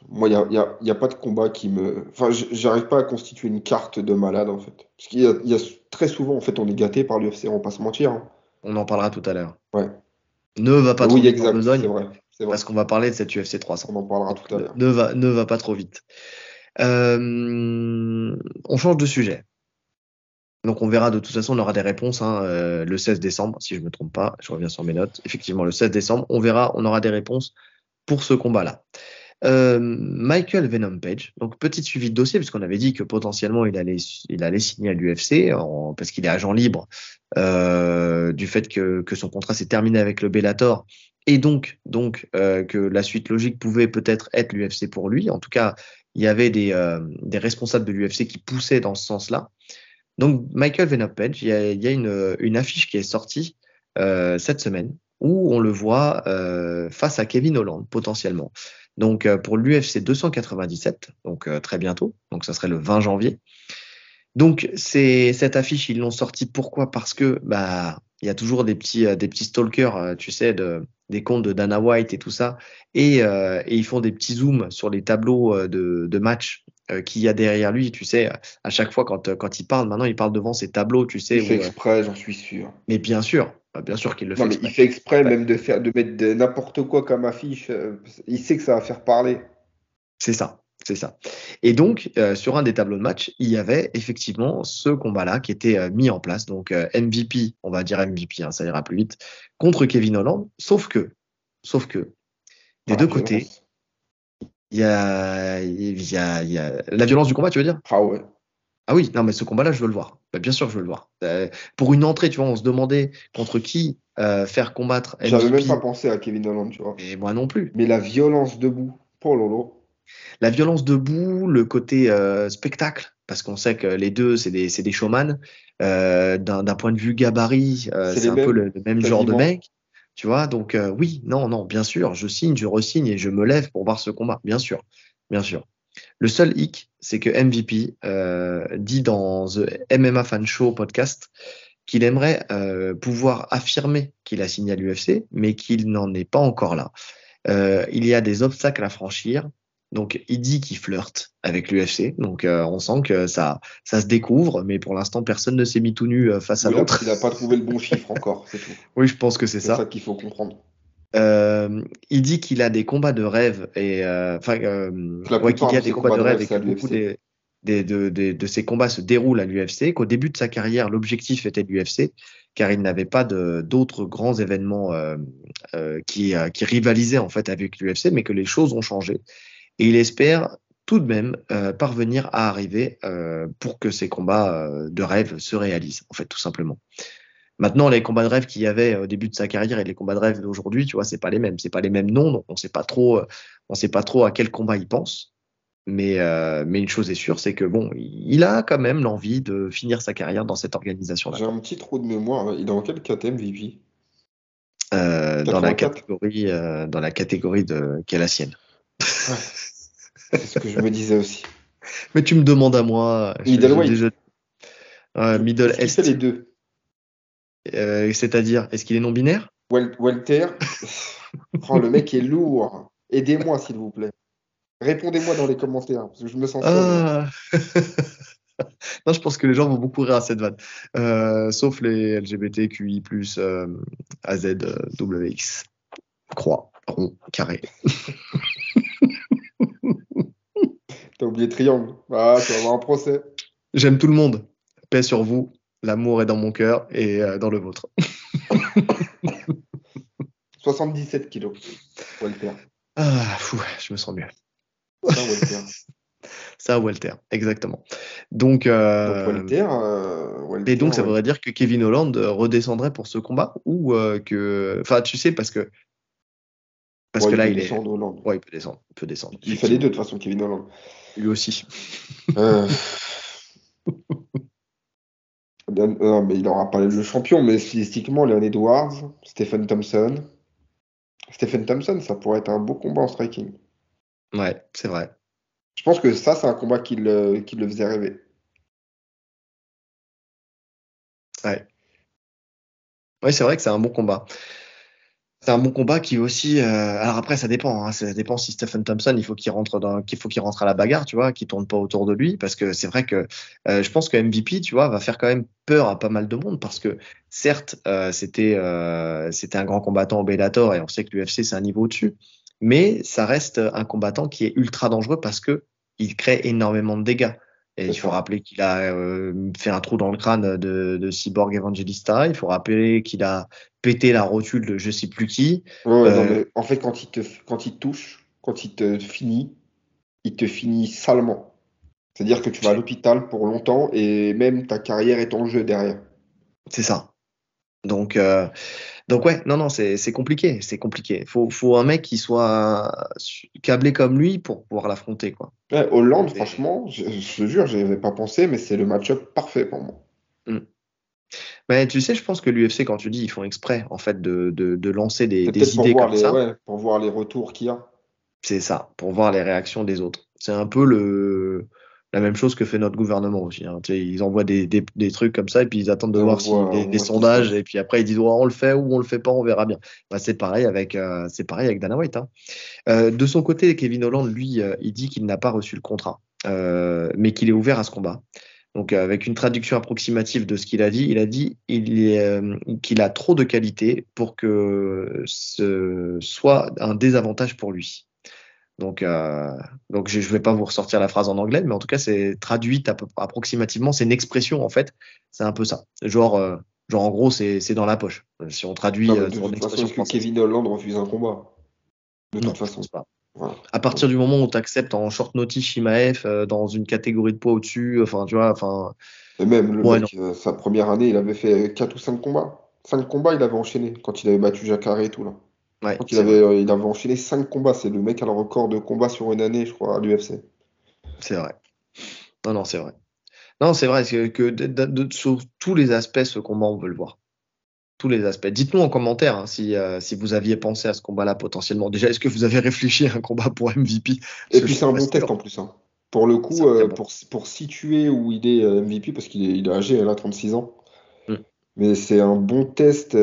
Moi, y a pas de combat qui me. Enfin, j'arrive pas à constituer une carte de malade, en fait. Parce il y a très souvent, en fait, on est gâté par l'UFC, on va pas se mentir, hein. On en parlera tout à l'heure. Ouais. Ne va pas trop Oui, vite en exact, c'est besogne, vrai. C'est vrai. parce qu'on va parler de cette UFC On 300. en parlera Donc, tout à l'heure. ne va pas trop vite. On change de sujet. Donc on verra, de toute façon, on aura des réponses hein, le 16 décembre, si je ne me trompe pas. Je reviens sur mes notes. Effectivement, le 16 décembre, on verra, on aura des réponses pour ce combat-là. Michael Venom Page, donc petit suivi de dossier, puisqu'on avait dit que potentiellement il allait signer à l'UFC parce qu'il est agent libre du fait que son contrat s'est terminé avec le Bellator et donc que la suite logique pouvait peut-être être l'UFC pour lui. En tout cas, il y avait des responsables de l'UFC qui poussaient dans ce sens-là. Donc Michael Venom Page, il y a une affiche qui est sortie cette semaine où on le voit face à Kevin Holland potentiellement. Donc pour l'UFC 297, donc très bientôt, donc ça serait le 20 janvier. Donc cette affiche, ils l'ont sortie pourquoi? Parce que bah il y a toujours des petits stalkers, tu sais, des comptes de Dana White et tout ça, et ils font des petits zooms sur les tableaux de match qu'il y a derrière lui, tu sais, à chaque fois quand il parle, maintenant il parle devant ces tableaux, tu Il sais, fait où exprès, j'en suis sûr. mais bien sûr qu'il le Non, fait mais il exprès. fait exprès même de mettre n'importe quoi comme affiche. Il sait que ça va faire parler. C'est ça, c'est ça. Et donc, sur un des tableaux de match, il y avait effectivement ce combat-là qui était mis en place. Donc, MVP, on va dire MVP, hein, ça ira plus vite, contre Kevin Holland. Sauf que, des Par la deux côtés, violence. il y a la violence du combat, tu veux dire? Ah ouais. Ah oui, non, mais ce combat-là, je veux le voir. Bah, bien sûr, je veux le voir. Pour une entrée, tu vois, on se demandait contre qui faire combattre J'avais même pas MVP, pensé à Kevin Holland, tu vois. et moi non plus. Mais la violence debout. Oh lolo. La violence debout, le côté spectacle, parce qu'on sait que les deux, c'est des showman. D'un point de vue gabarit, C'est c'est les un peu mêmes, le même genre de quasiment. mec, tu vois. Donc oui, non, non, bien sûr, je signe, je resigne et je me lève pour voir ce combat, bien sûr, bien sûr. Le seul hic, c'est que MVP dit dans The MMA Fan Show podcast qu'il aimerait pouvoir affirmer qu'il a signé à l'UFC, mais qu'il n'en est pas encore là. Il y a des obstacles à franchir. Donc, il dit qu'il flirte avec l'UFC. Donc, on sent que ça se découvre, mais pour l'instant, personne ne s'est mis tout nu face à Ou l'autre. il a pas trouvé le bon chiffre encore, c'est tout. Oui, je pense que c'est C'est ça ça. qu'il faut comprendre. Il dit qu'il a des combats de rêve et Que la ouais, qu'il plupart y de a des ses combats combats de de rêve, rêve et c'est à que beaucoup l'UFC. de ces combats se déroulent à l'UFC, qu'au début de sa carrière, l'objectif était l'UFC, car il n'avait pas d'autres grands événements qui rivalisaient en fait avec l'UFC, mais que les choses ont changé. Et il espère tout de même parvenir à arriver pour que ces combats de rêve se réalisent, en fait, tout simplement. Maintenant, les combats de rêve qu'il y avait au début de sa carrière et les combats de rêve d'aujourd'hui, tu vois, c'est pas les mêmes. C'est pas les mêmes noms, donc on sait pas trop à quel combat il pense. Mais une chose est sûre, c'est que bon, il a quand même l'envie de finir sa carrière dans cette organisation-là, J'ai quoi. un petit trou de mémoire. Il est dans quel KTM MVP? Dans 84? dans la catégorie qui est la sienne. Ouais, c'est ce que je me disais aussi. Mais tu me demandes à moi, j'ai Middleweight. déjà Middle Est-ce qu'il fait les Est, deux? c'est-à-dire, est-ce qu'il est non binaire? Welter? Oh, le mec est lourd. Aidez-moi, s'il vous plaît. Répondez-moi dans les commentaires, parce que je me sens seul là. Ah. Non, je pense que les gens vont beaucoup rire à cette vanne. Sauf les LGBTQI+, AZWX. Croix, rond, carré. T'as oublié triangle. Ah, tu vas avoir un procès. J'aime tout le monde. Paix sur vous. L'amour est dans mon cœur et dans le vôtre. 77 kilos. Walter. Ah, fou, je me sens mieux. Ça, Walter. Ça, Walter, exactement. Donc, Donc et Walter, donc, ça ouais. voudrait dire que Kevin Holland redescendrait pour ce combat ou que, enfin, tu sais, parce Bon, que il là, peut il est, descendre Hollande. ouais, il peut descendre, Il fait les deux effectivement. de toute façon, Kevin Holland. Lui aussi. Euh, non, mais il n'aura pas le champion, mais stylistiquement, Leon Edwards, Stephen Thompson. Stephen Thompson, ça pourrait être un beau combat en striking. Ouais, c'est vrai. Je pense que ça, c'est un combat qui le faisait rêver. Ouais. Ouais, c'est vrai que c'est un bon combat. C'est un bon combat qui aussi. Alors après, ça dépend. Hein, ça dépend si Stephen Thompson, il faut qu'il rentre à la bagarre, tu vois, qu'il tourne pas autour de lui, parce que c'est vrai que je pense que MVP, tu vois, va faire quand même peur à pas mal de monde, parce que certes, c'était un grand combattant au Bellator et on sait que l'UFC c'est un niveau au-dessus, mais ça reste un combattant qui est ultra dangereux parce que il crée énormément de dégâts. Et C'est il faut ça. rappeler qu'il a fait un trou dans le crâne de Cyborg Evangelista. Il faut rappeler qu'il a péter la rotule de je sais plus qui. Ouais, ouais, non, Euh, mais en fait, quand il te touche, quand il te finit salement. C'est-à-dire que tu vas à l'hôpital pour longtemps et même ta carrière est en jeu derrière. c'est ça. Donc, euh, donc ouais, non, non, c'est compliqué, c'est compliqué. Faut un mec qui soit câblé comme lui pour pouvoir l'affronter, quoi. Ouais, Hollande, Et- franchement, je te jure, j'y avais pas pensé, mais c'est le match-up parfait pour moi. Mm. Mais tu sais, je pense que l'UFC, quand tu dis, ils font exprès, en fait, de lancer C'est peut-être des idées comme ça. pour voir les retours qu'il y a. C'est ça, pour voir les réactions des autres. C'est un peu la même chose que fait notre gouvernement aussi. Hein. Tu sais, ils envoient des trucs comme ça et puis ils attendent de Et voir si on les voit ce qui se sondages et passe. puis après ils disent oh, on le fait ou on le fait pas, on verra bien. Bah, c'est pareil avec Dana White. Hein. De son côté, Kevin Holland, lui, il dit qu'il n'a pas reçu le contrat, mais qu'il est ouvert à ce combat. Donc, avec une traduction approximative de ce qu'il a dit, il a dit qu'il a trop de qualité pour que ce soit un désavantage pour lui. Donc, je vais pas vous ressortir la phrase en anglais, mais en tout cas, c'est traduite approximativement. C'est une expression, en fait. C'est un peu ça. Genre en gros, c'est dans la poche. Si on Non, traduit mais de sur une toute façon, expression est-ce que française. Kevin Holland refuse un combat? De toute Non, je pense façon. pas. Voilà. À partir du moment où tu acceptes en short notice Shimaev dans une catégorie de poids au-dessus, enfin, tu vois, enfin, Et même le ouais, non. mec, sa première année, il avait fait 4 ou 5 combats. 5 combats, il avait enchaîné quand il avait battu Jacare et tout là. Je Ouais, crois c'est vrai. il avait enchaîné 5 combats. C'est le mec à le record de combats sur une année, je crois, à l'UFC. C'est vrai. Non, non, c'est vrai. Non, c'est vrai que sur tous les aspects, ce combat, on veut le voir. Tous les aspects. Dites-nous en commentaire hein, si vous aviez pensé à ce combat-là potentiellement. Déjà, est-ce que vous avez réfléchi à un combat pour MVP? Parce Et que je puis c'est suis un pas bon test sûr. en plus, hein. Pour le C'est coup, un très bon. pour situer où il est MVP, parce qu'il est âgé, il a 36 ans. Mm. Mais c'est un bon test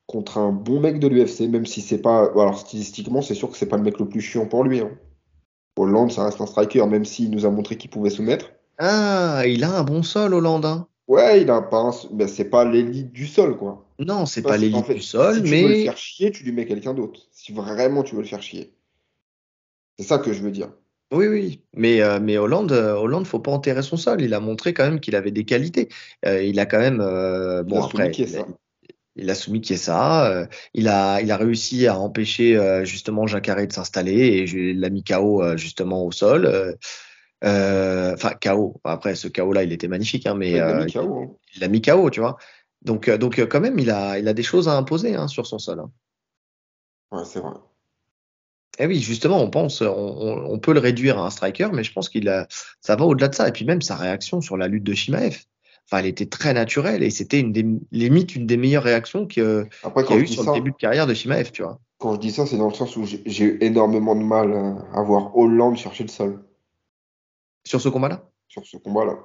contre un bon mec de l'UFC, même si c'est pas. Alors stylistiquement, c'est sûr que c'est pas le mec le plus chiant pour lui, hein. Hollande, ça reste un striker, même s'il nous a montré qu'il pouvait soumettre. Ah, il a un bon sol, Hollande. Hein. Ouais, il a pas ben, c'est pas l'élite du sol, quoi. Non, c'est Toi, pas en l'élite du fait, sol, si tu veux le mais faire chier, tu lui mets quelqu'un d'autre. Si vraiment tu veux le faire chier. C'est ça que je veux dire. oui, oui. Mais Hollande, faut pas enterrer son sol. Il a montré quand même qu'il avait des qualités. Il a quand même, Il a bon soumis après, qui est ça. il a soumis Chiesa. Il a réussi à empêcher justement Jacare de s'installer et il l'a mis KO justement au sol. Enfin, KO. Après, ce KO-là, il était magnifique, hein, mais Ouais, il l'a mis KO, hein. il l'a mis KO, tu vois. Donc quand même, il a des choses à imposer hein, sur son sol. Hein. Ouais, c'est vrai. Eh oui, justement, on peut le réduire à un striker, mais je pense ça va au-delà de ça. Et puis même sa réaction sur la lutte de Shimaev, enfin, elle était très naturelle et c'était limite une des meilleures réactions Après, qu'il y a eu sur le début de carrière de Shimaev, tu vois. quand je dis ça, c'est dans le sens où j'ai eu énormément de mal à voir Hollande chercher le sol Sur ce combat-là? sur ce combat-là.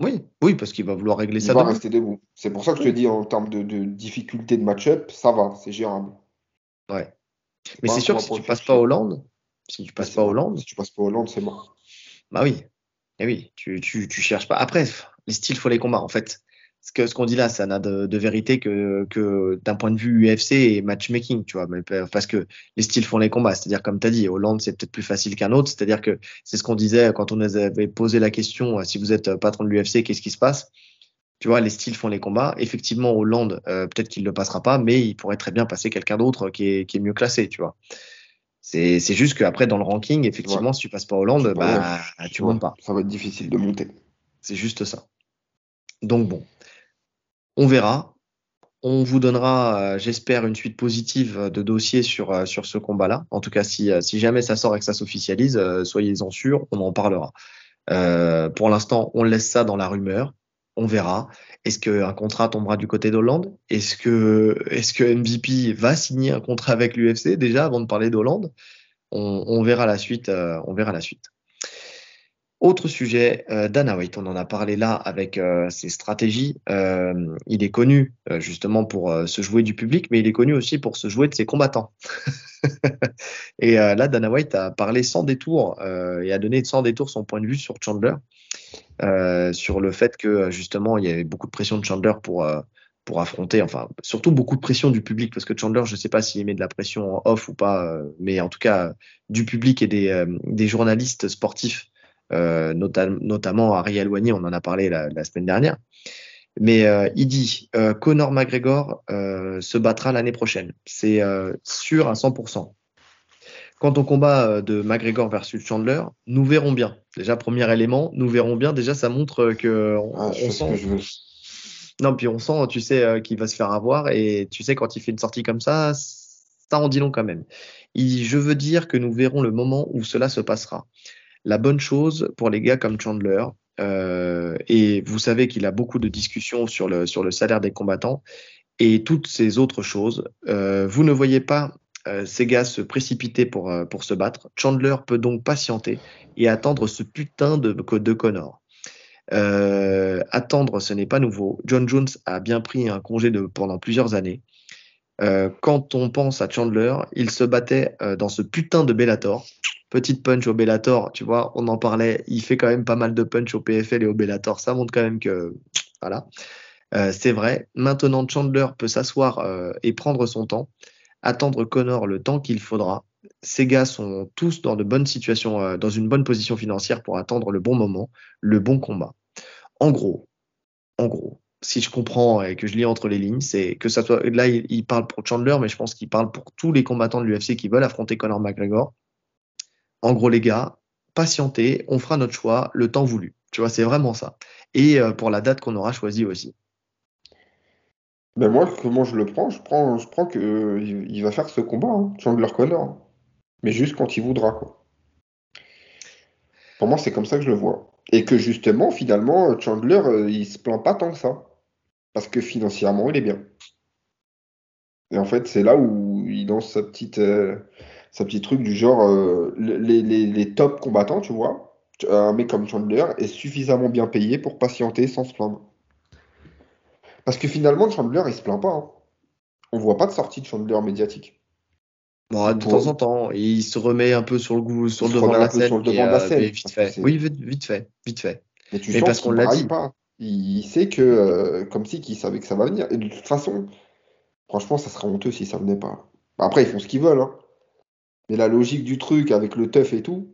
Oui, oui, parce qu'il va vouloir régler Il ça va debout. rester debout. C'est pour ça que je te Oui. dis, en termes de difficulté de match-up, ça va, c'est gérable. Ouais. C'est Mais pas c'est un sûr que combat si pour tu le faire passes pas chier. Hollande, si tu Ouais, passes c'est pas mort. Hollande, Si tu passes pas Hollande, c'est mort. bah oui. Eh oui, tu cherches pas. Après, les styles font les combats, en fait. Ce qu'on dit là, ça n'a de vérité que d'un point de vue UFC et matchmaking, tu vois. Parce que les styles font les combats. C'est-à-dire, comme tu as dit, Hollande, c'est peut-être plus facile qu'un autre. C'est-à-dire que c'est ce qu'on disait quand on nous avait posé la question, si vous êtes patron de l'UFC, qu'est-ce qui se passe? Tu vois, les styles font les combats. Effectivement, Hollande, peut-être qu'il ne le passera pas, mais il pourrait très bien passer quelqu'un d'autre qui est mieux classé, tu vois. C'est juste qu'après, dans le ranking, C'est vrai. effectivement, si tu passes pas Hollande, Ouais, bah, tu ouais, montes pas. ça va être difficile de monter. C'est juste ça. Donc bon, on verra. On vous donnera, j'espère, une suite positive de dossiers sur ce combat-là. En tout cas, si jamais ça sort et que ça s'officialise, soyez-en sûrs, on en parlera. Pour l'instant, on laisse ça dans la rumeur. On verra. Est-ce qu'un contrat tombera du côté d'Hollande? Est-ce que MVP va signer un contrat avec l'UFC déjà avant de parler d'Hollande? On verra la suite. On verra la suite. Autre sujet, Dana White, on en a parlé là avec ses stratégies. Il est connu justement pour se jouer du public, mais il est connu aussi pour se jouer de ses combattants. Et là, Dana White a parlé sans détour et a donné sans détour son point de vue sur Chandler, sur le fait que justement il y avait beaucoup de pression de Chandler pour affronter, enfin surtout beaucoup de pression du public, parce que Chandler, je ne sais pas s'il met de la pression en off ou pas, mais en tout cas du public et des journalistes sportifs, notamment Ariel Helwani, on en a parlé la semaine dernière. Mais il dit Conor McGregor se battra l'année prochaine. C'est sûr à 100%. Quant au combat de McGregor versus Chandler, nous verrons bien. Déjà, premier élément, nous verrons bien. Déjà, ça montre que Ah, je on sais ce que sent. je veux. Non, puis on sent, tu sais, qu'il va se faire avoir. Et tu sais, quand il fait une sortie comme ça en dit long quand même. Je veux dire que nous verrons le moment où cela se passera. La bonne chose pour les gars comme Chandler, et vous savez qu'il a beaucoup de discussions sur le salaire des combattants et toutes ces autres choses. Vous ne voyez pas ces gars se précipiter pour se battre. Chandler peut donc patienter et attendre ce putain de Connor. Attendre, ce n'est pas nouveau. John Jones a bien pris un congé pendant plusieurs années. Quand on pense à Chandler, il se battait dans ce putain de Bellator. Petite punch au Bellator, tu vois, on en parlait. Il fait quand même pas mal de punch au PFL et au Bellator. Ça montre quand même que, voilà, c'est vrai. Maintenant, Chandler peut s'asseoir et prendre son temps, attendre Connor le temps qu'il faudra. Ces gars sont tous dans de bonnes situations, dans une bonne position financière pour attendre le bon moment, le bon combat. En gros, en gros, si je comprends et que je lis entre les lignes, c'est que ça soit. Là, il parle pour Chandler, mais je pense qu'il parle pour tous les combattants de l'UFC qui veulent affronter Conor McGregor. En gros, les gars, patientez, on fera notre choix, le temps voulu. Tu vois, c'est vraiment ça. Et pour la date qu'on aura choisie aussi. Ben moi, comment je le prends? Je prends que il va faire ce combat, hein, Chandler Connor. Mais juste quand il voudra, quoi. Pour moi, c'est comme ça que je le vois. Et que justement, finalement, Chandler, il se plaint pas tant que ça. Parce que financièrement, il est bien. Et en fait, c'est là où il lance sa petite truc du genre, les top combattants, tu vois. Un mec comme Chandler est suffisamment bien payé pour patienter sans se plaindre. Parce que finalement, Chandler, il se plaint pas, hein. On voit pas de sortie de Chandler médiatique. Bon, Il, de temps pour- en temps, il se remet un peu sur le goût, sur il le se devant remet de un la peu scène, sur le devant de la mais scène. vite Parce que fait. c'est... Oui, vite fait, vite fait. Mais tu Mais sens parce qu'on qu'il l'a braille dit. pas. Il sait que, comme si qu'il savait que ça va venir. Et de toute façon, franchement, ça serait honteux si ça venait pas. Après, ils font ce qu'ils veulent, hein. Mais la logique du truc avec le teuf et tout,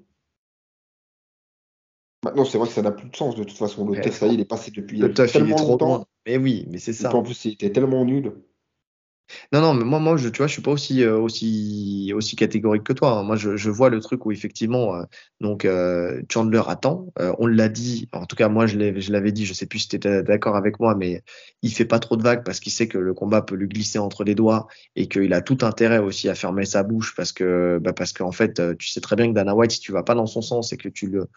maintenant, c'est vrai que ça n'a plus de sens de toute façon. Le Eh, teuf, ça y est, il est passé le depuis teuf, il est tellement trop loin. longtemps. Mais oui, mais c'est Et puis en ça. plus, il était tellement nul. Non, non, mais moi, tu vois, je suis pas aussi catégorique que toi, hein. Moi, je vois le truc où effectivement, donc Chandler attend. On l'a dit, en tout cas, moi, je l'avais dit. Je sais plus si tu étais d'accord avec moi, mais il fait pas trop de vagues parce qu'il sait que le combat peut lui glisser entre les doigts et qu'il a tout intérêt aussi à fermer sa bouche parce qu'en fait, tu sais très bien que Dana White, si tu vas pas dans son sens et que tu le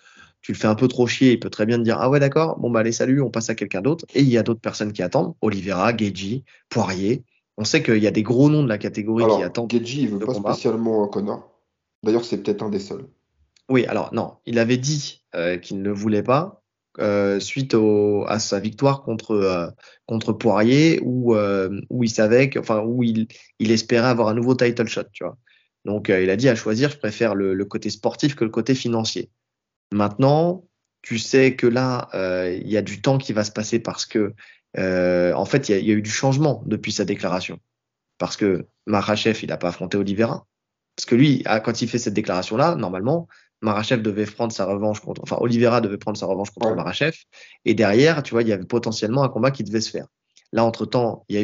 fais un peu trop chier, il peut très bien te dire, ah ouais, d'accord, bon bah allez, salut, on passe à quelqu'un d'autre. Et il y a d'autres personnes qui attendent, Oliveira, Gaethje, Poirier. On sait qu'il y a des gros noms de la catégorie qui Alors, attendent Gedji, il veut ce pas combat. spécialement Connor. D'ailleurs, c'est peut-être un des seuls. Oui, alors non, il avait dit qu'il ne voulait pas suite à sa victoire contre Poirier où il savait enfin où il espérait avoir un nouveau title shot, tu vois. Donc il a dit à choisir, je préfère le côté sportif que le côté financier. Maintenant, tu sais que là, il y a du temps qui va se passer parce que en fait, il y a eu du changement depuis sa déclaration. Parce que Makhachev, il n'a pas affronté Oliveira. Parce que lui, quand il fait cette déclaration-là, normalement, Makhachev devait prendre sa revanche contre, enfin, Oliveira devait prendre sa revanche contre Ouais. Makhachev. Et derrière, tu vois, il y avait potentiellement un combat qui devait se faire. Là, entre-temps, il y a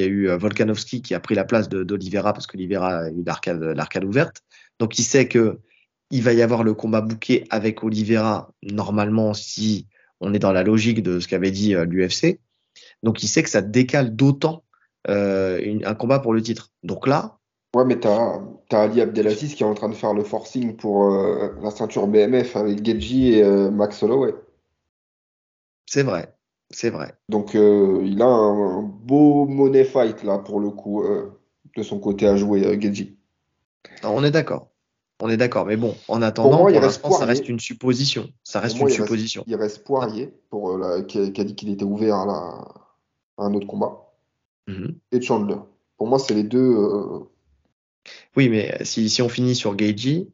eu Volkanovski qui a pris la place d'Oliveira parce qu'Oliveira a eu l'arcade ouverte. Donc, il sait que il va y avoir le combat booké avec Oliveira, normalement, si on est dans la logique de ce qu'avait dit l'UFC. Donc, il sait que ça décale d'autant un combat pour le titre. Donc là, Ouais, mais t'as Ali Abdelaziz qui est en train de faire le forcing pour la ceinture BMF avec Gedji et Max Holloway. c'est vrai, c'est vrai. Donc il a un beau money fight là pour le coup de son côté à jouer, Gedji. On est d'accord. On est d'accord. Mais bon, en Pour attendant, moi, il pour reste l'instant, ça reste Poirier. une supposition. Ça Pour reste une moi, supposition. il reste Poirier qui a dit qu'il était ouvert à un autre combat. Mhm. Et Chandler. Pour moi, c'est les deux. Oui, mais si on finit sur Gaethje,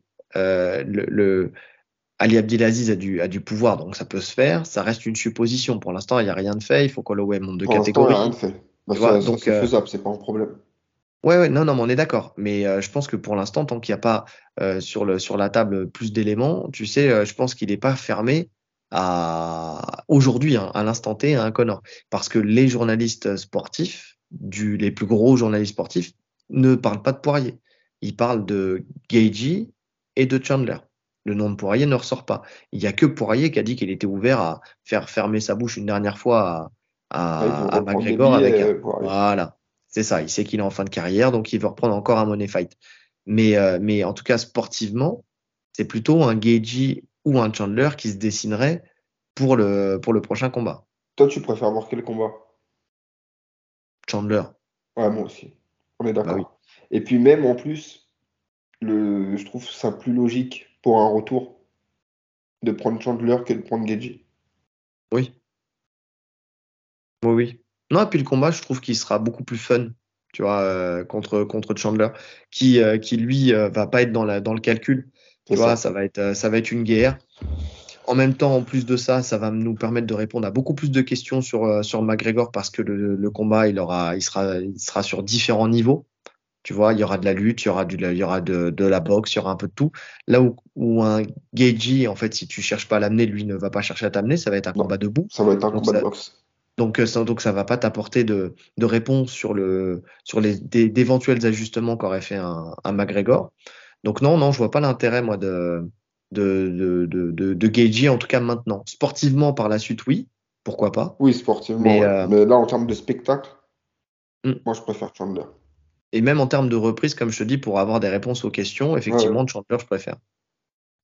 Ali Abdelaziz a du pouvoir, donc ça peut se faire. Ça reste une supposition. Pour l'instant, il n'y a rien de fait. Il faut qu'Holloway monte de Pour l'instant, il n'y a rien de catégorie. fait. Bah, Tu vois, ça, donc c'est faisable, c'est pas un problème. ouais, non, non, mais on est d'accord. Mais je pense que pour l'instant, tant qu'il n'y a pas sur la table plus d'éléments, tu sais, je pense qu'il n'est pas fermé à aujourd'hui, hein, à l'instant T, à un Connor. Parce que les journalistes sportifs, les plus gros journalistes sportifs, ne parlent pas de Poirier. Ils parlent de Gaethje et de Chandler. Le nom de Poirier ne ressort pas. Il n'y a que Poirier qui a dit qu'il était ouvert à faire fermer sa bouche une dernière fois Là, il veut à reprendre des McGregor avec billets un. Poirier. Voilà. C'est ça, il sait qu'il est en fin de carrière, donc il veut reprendre encore un money fight. Mais en tout cas, sportivement, c'est plutôt un Gaethje ou un Chandler qui se dessinerait pour le prochain combat. Toi, tu préfères voir quel combat? Chandler, Ouais, moi aussi. On est bah oui. d'accord. Et puis même en plus, je trouve ça plus logique pour un retour de prendre Chandler que de prendre Gaethje. Oui, oui, oui. Non, et puis le combat, je trouve qu'il sera beaucoup plus fun, tu vois, contre Chandler, qui lui, va pas être dans le calcul. C'est Tu vois, ça. ça va être une guerre. En même temps, en plus de ça, ça va nous permettre de répondre à beaucoup plus de questions sur McGregor parce que le combat, il sera sur différents niveaux. Tu vois, il y aura de la lutte, il y aura de la boxe, il y aura un peu de tout. Là où un Gaethje, en fait, si tu cherches pas à l'amener, lui ne va pas chercher à t'amener, ça va être un Non, combat debout. ça va être un Donc combat de ça, boxe. donc ça va pas t'apporter de réponse sur d'éventuels ajustements qu'aurait fait un McGregor. Donc non, non, je vois pas l'intérêt, moi, de Gaethje, en tout cas maintenant. Sportivement, par la suite, oui, pourquoi pas. Oui, sportivement, Mais, ouais. Mais là, en termes de spectacle, mm, moi, je préfère Chandler. et même en termes de reprise, comme je te dis, pour avoir des réponses aux questions, Ouais, ouais. effectivement, Chandler, je préfère.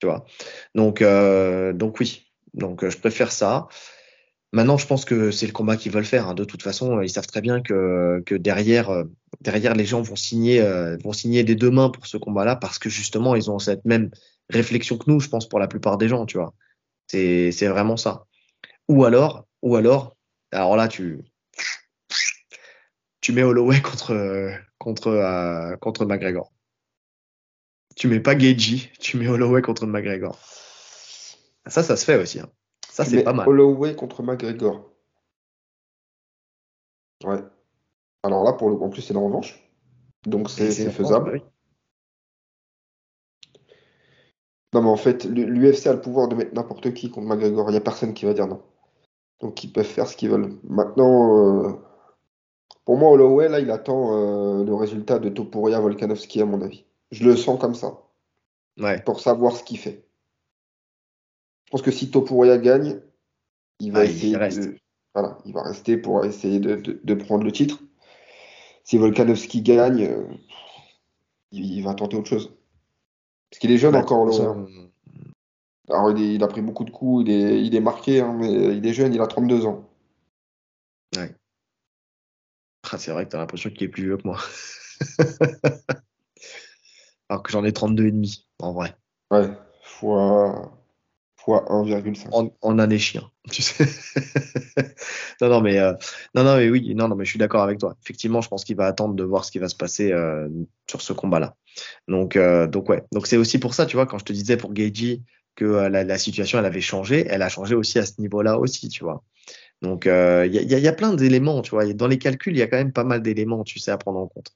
Tu vois. Donc oui. Donc je préfère ça. Maintenant, je pense que c'est le combat qu'ils veulent faire, hein. De toute façon, ils savent très bien que derrière, les gens vont signer des deux mains pour ce combat-là parce que justement, ils ont cette même réflexion que nous, je pense, pour la plupart des gens, tu vois. C'est vraiment ça. Alors là, tu mets Holloway contre McGregor. Tu mets pas Gaethje, tu mets Holloway contre McGregor. Ça se fait aussi, hein. Ça, Tu c'est pas mets mal. Holloway contre McGregor. Ouais. Alors là, pour le coup, en plus, c'est la revanche. Donc, Et c'est c'est la revanche, bah faisable. oui. Non, mais en fait, l'UFC a le pouvoir de mettre n'importe qui contre McGregor. Il n'y a personne qui va dire non. Donc, ils peuvent faire ce qu'ils veulent. Maintenant, pour moi, Holloway, là, il attend le résultat de Topuria Volkanovski, à mon avis. Je le sens comme ça, Ouais. pour savoir ce qu'il fait. Je pense que si Topuria gagne, il va Ah, il essayer reste. de. Voilà, il va rester pour essayer de prendre le titre. Si Volkanovski gagne, il va tenter autre chose. Parce qu'il est jeune Bah, de toute encore, Holloway, hein. façon, Alors, il a pris beaucoup de coups, il est marqué, hein, mais il est jeune, il a 32 ans. ouais. Ah, c'est vrai que t'as l'impression qu'il est plus vieux que moi. Alors que j'en ai 32 et demi, en vrai. Ouais, fois 1,5. En année chien, tu sais. Non, non, non, non, mais oui, non, non, mais je suis d'accord avec toi. Effectivement, je pense qu'il va attendre de voir ce qui va se passer sur ce combat-là. Donc ouais. Donc c'est aussi pour ça, tu vois, quand je te disais pour Gaethje que la situation, elle avait changé, elle a changé aussi à ce niveau-là aussi, tu vois. Donc il y a plein d'éléments, tu vois. Dans les calculs, il y a quand même pas mal d'éléments, tu sais, à prendre en compte.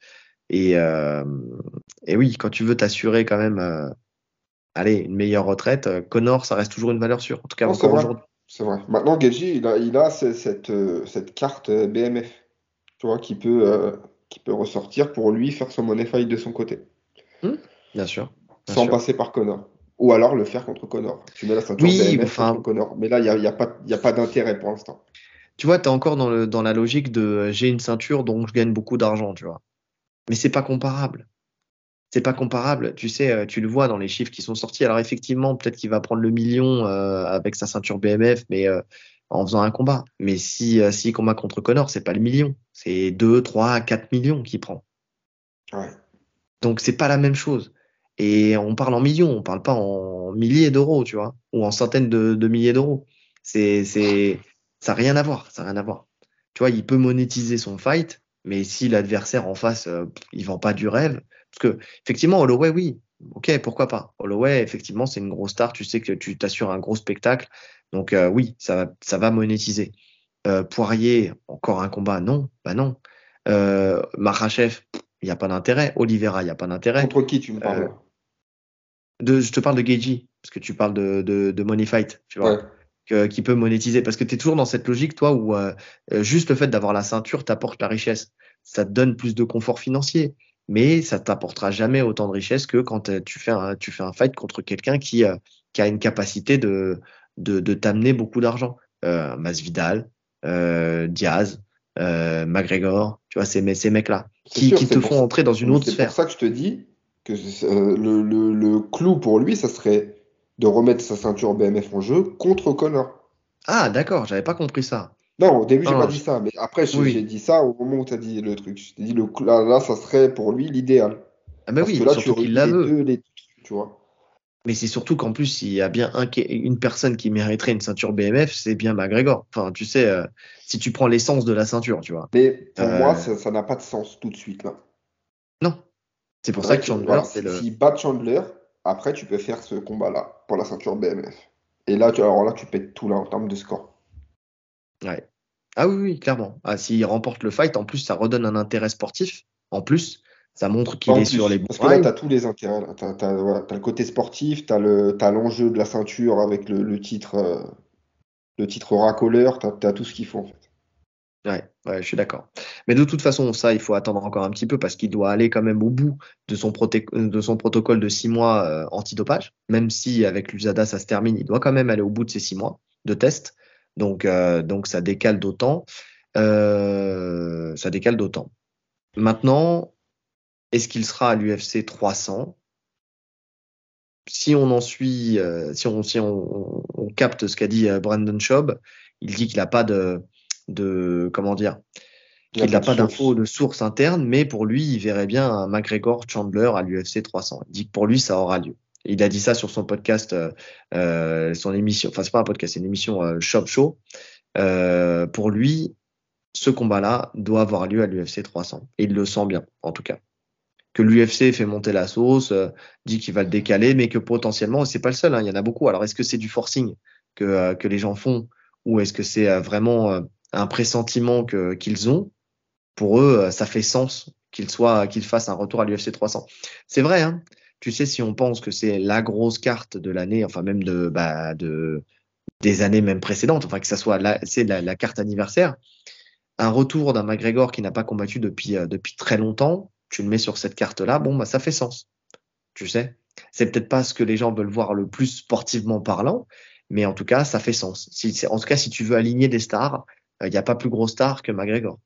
Et, euh, et oui, quand tu veux t'assurer quand même, allez, une meilleure retraite, Connor, ça reste toujours une valeur sûre, en tout cas Non, c'est encore vrai. aujourd'hui. C'est vrai. Maintenant, Gedji, il a cette carte BMF, tu vois, qui peut ressortir pour lui faire son money fight de son côté, Hmm, bien sûr, bien sans sûr. passer par Connor. Ou alors le faire contre Connor. Tu mets la ceinture Oui, BMF contre enfin, Connor. Mais là, il y a pas d'intérêt pour l'instant. tu vois, tu es encore dans la logique de j'ai une ceinture donc je gagne beaucoup d'argent, tu vois. Mais c'est pas comparable. C'est pas comparable. Tu sais, tu le vois dans les chiffres qui sont sortis. Alors effectivement, peut-être qu'il va prendre le million avec sa ceinture BMF, mais en faisant un combat. Mais s'il combat contre Connor, c'est pas le million. C'est 2, 3, 4 millions qu'il prend. Ouais. Donc c'est pas la même chose. Et on parle en millions, on parle pas en milliers d'euros, tu vois, ou en centaines de milliers d'euros. C'est, ça n'a rien à voir, ça n'a rien à voir. Tu vois, il peut monétiser son fight, mais si l'adversaire en face, il vend pas du rêve, parce que effectivement, Holloway, oui, ok, pourquoi pas. Holloway, effectivement, c'est une grosse star, tu sais que tu t'assures un gros spectacle, donc oui, ça va monétiser. Poirier, encore un combat, non, bah non. Makhachev, il n'y a pas d'intérêt. Oliveira, il n'y a pas d'intérêt. Contre qui tu me Euh, parles là? je te parle de Geji, parce que tu parles de Money Fight, tu Ouais. vois, qui peut monétiser. Parce que tu es toujours dans cette logique, toi, où juste le fait d'avoir la ceinture t'apporte la richesse. Ça te donne plus de confort financier, mais ça t'apportera jamais autant de richesse que quand tu fais un fight contre quelqu'un qui a une capacité de t'amener beaucoup d'argent. Masvidal, Diaz, McGregor, tu vois, ces mecs-là, C'est sûr, qui c'est te pour font ça. entrer dans une Mais autre c'est pour sphère. ça que je te dis que le clou pour lui, ça serait de remettre sa ceinture BMF en jeu contre Connor. Ah, d'accord, j'avais pas compris ça. Non, au début, j'ai Non, pas non, dit ça, mais après, j'ai oui. dit ça au moment où tu as dit le truc. Je t'ai dit, là, ça serait pour lui l'idéal. Ah ben Parce que oui, là, tu surtout qu'il réunis la veut. les deux trucs, tu vois. Mais c'est surtout qu'en plus, s'il y a bien une personne qui mériterait une ceinture BMF, c'est bien McGregor. Enfin, tu sais, si tu prends l'essence de la ceinture, tu vois. Mais pour moi, Euh, ça n'a pas de sens tout de suite, là. non, c'est pour ça Faudrait que que, Chandler, voilà, c'est le. s'il bat Chandler, après, tu peux faire ce combat-là pour la ceinture BMF. Et là, alors là, tu pètes tout là en termes de score. Ouais. Ah oui, oui, clairement. Ah, s'il remporte le fight, en plus, ça redonne un intérêt sportif. En plus, ça montre qu'il En est sur les plus, bons parce que là, tu rails. as tous les intérêts. Là. Voilà, t'as le côté sportif, t'as l'enjeu de la ceinture avec le titre racoleur, t'as tout ce qu'il faut en fait. Ouais, ouais, je suis d'accord. Mais de toute façon, ça, il faut attendre encore un petit peu parce qu'il doit aller quand même au bout de son protocole de 6 mois antidopage. Même si avec l'USADA ça se termine, il doit quand même aller au bout de ces 6 mois de test. Donc ça décale d'autant. Ça décale d'autant. Maintenant, est-ce qu'il sera à l'UFC 300? Si on en suit, on capte ce qu'a dit Brandon Schaub, il dit qu'il n'a pas comment dire, Il n'y a qu'il pas n'a de pas d'infos source. de source interne, mais pour lui, il verrait bien un McGregor Chandler à l'UFC 300. Il dit que pour lui, ça aura lieu. Il a dit ça sur son podcast, son émission, enfin c'est pas un podcast, c'est une émission Shop Show. Pour lui, ce combat-là doit avoir lieu à l'UFC 300. Et il le sent bien, en tout cas. Que l'UFC fait monter la sauce, dit qu'il va le décaler, mais que potentiellement, c'est pas le seul, hein, il y en a beaucoup. Alors est-ce que c'est du forcing que les gens font, ou est-ce que c'est vraiment un pressentiment qu'ils ont? Pour eux, ça fait sens qu'il fasse un retour à l'UFC 300. C'est vrai, hein. Tu sais, si on pense que c'est la grosse carte de l'année, enfin même des années même précédentes, enfin que ça soit c'est la carte anniversaire, un retour d'un McGregor qui n'a pas combattu depuis très longtemps, tu le mets sur cette carte-là, bon, bah, ça fait sens. Tu sais, c'est peut-être pas ce que les gens veulent voir le plus sportivement parlant, mais en tout cas, ça fait sens. En tout cas, si tu veux aligner des stars, il n'y a pas plus gros star que McGregor.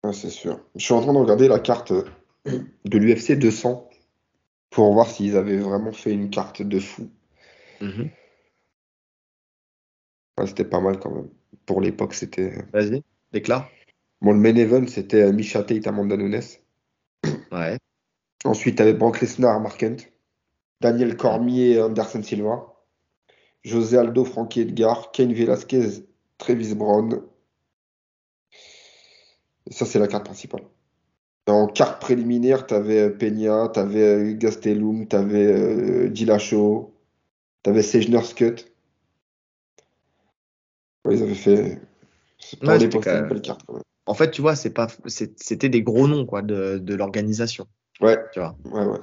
Ouais, c'est sûr. Je suis en train de regarder la carte de l'UFC 200 pour voir s'ils avaient vraiment fait une carte de fou. Mhm. Ouais, c'était pas mal quand même. Pour l'époque, c'était. Vas-y, déclare. Bon, le main event, c'était Micha Tate, Amanda Nunes. Ouais. Ensuite, t'avais Brock Lesnar, Mark Hunt. Daniel Mm. Cormier, Anderson Silva. José Aldo, Frankie Edgar. Cain Velasquez, Travis Brown. Et ça, c'est la carte principale. En carte préliminaire, t'avais Peña, t'avais Gastelum, t'avais Dillashaw, t'avais Sejner Scott. Ouais, ils avaient fait. Pour Ouais, l'époque, c'était une belle carte quand même. en fait, tu vois, c'était des gros noms, quoi, de l'organisation, Ouais, tu vois. ouais, ouais.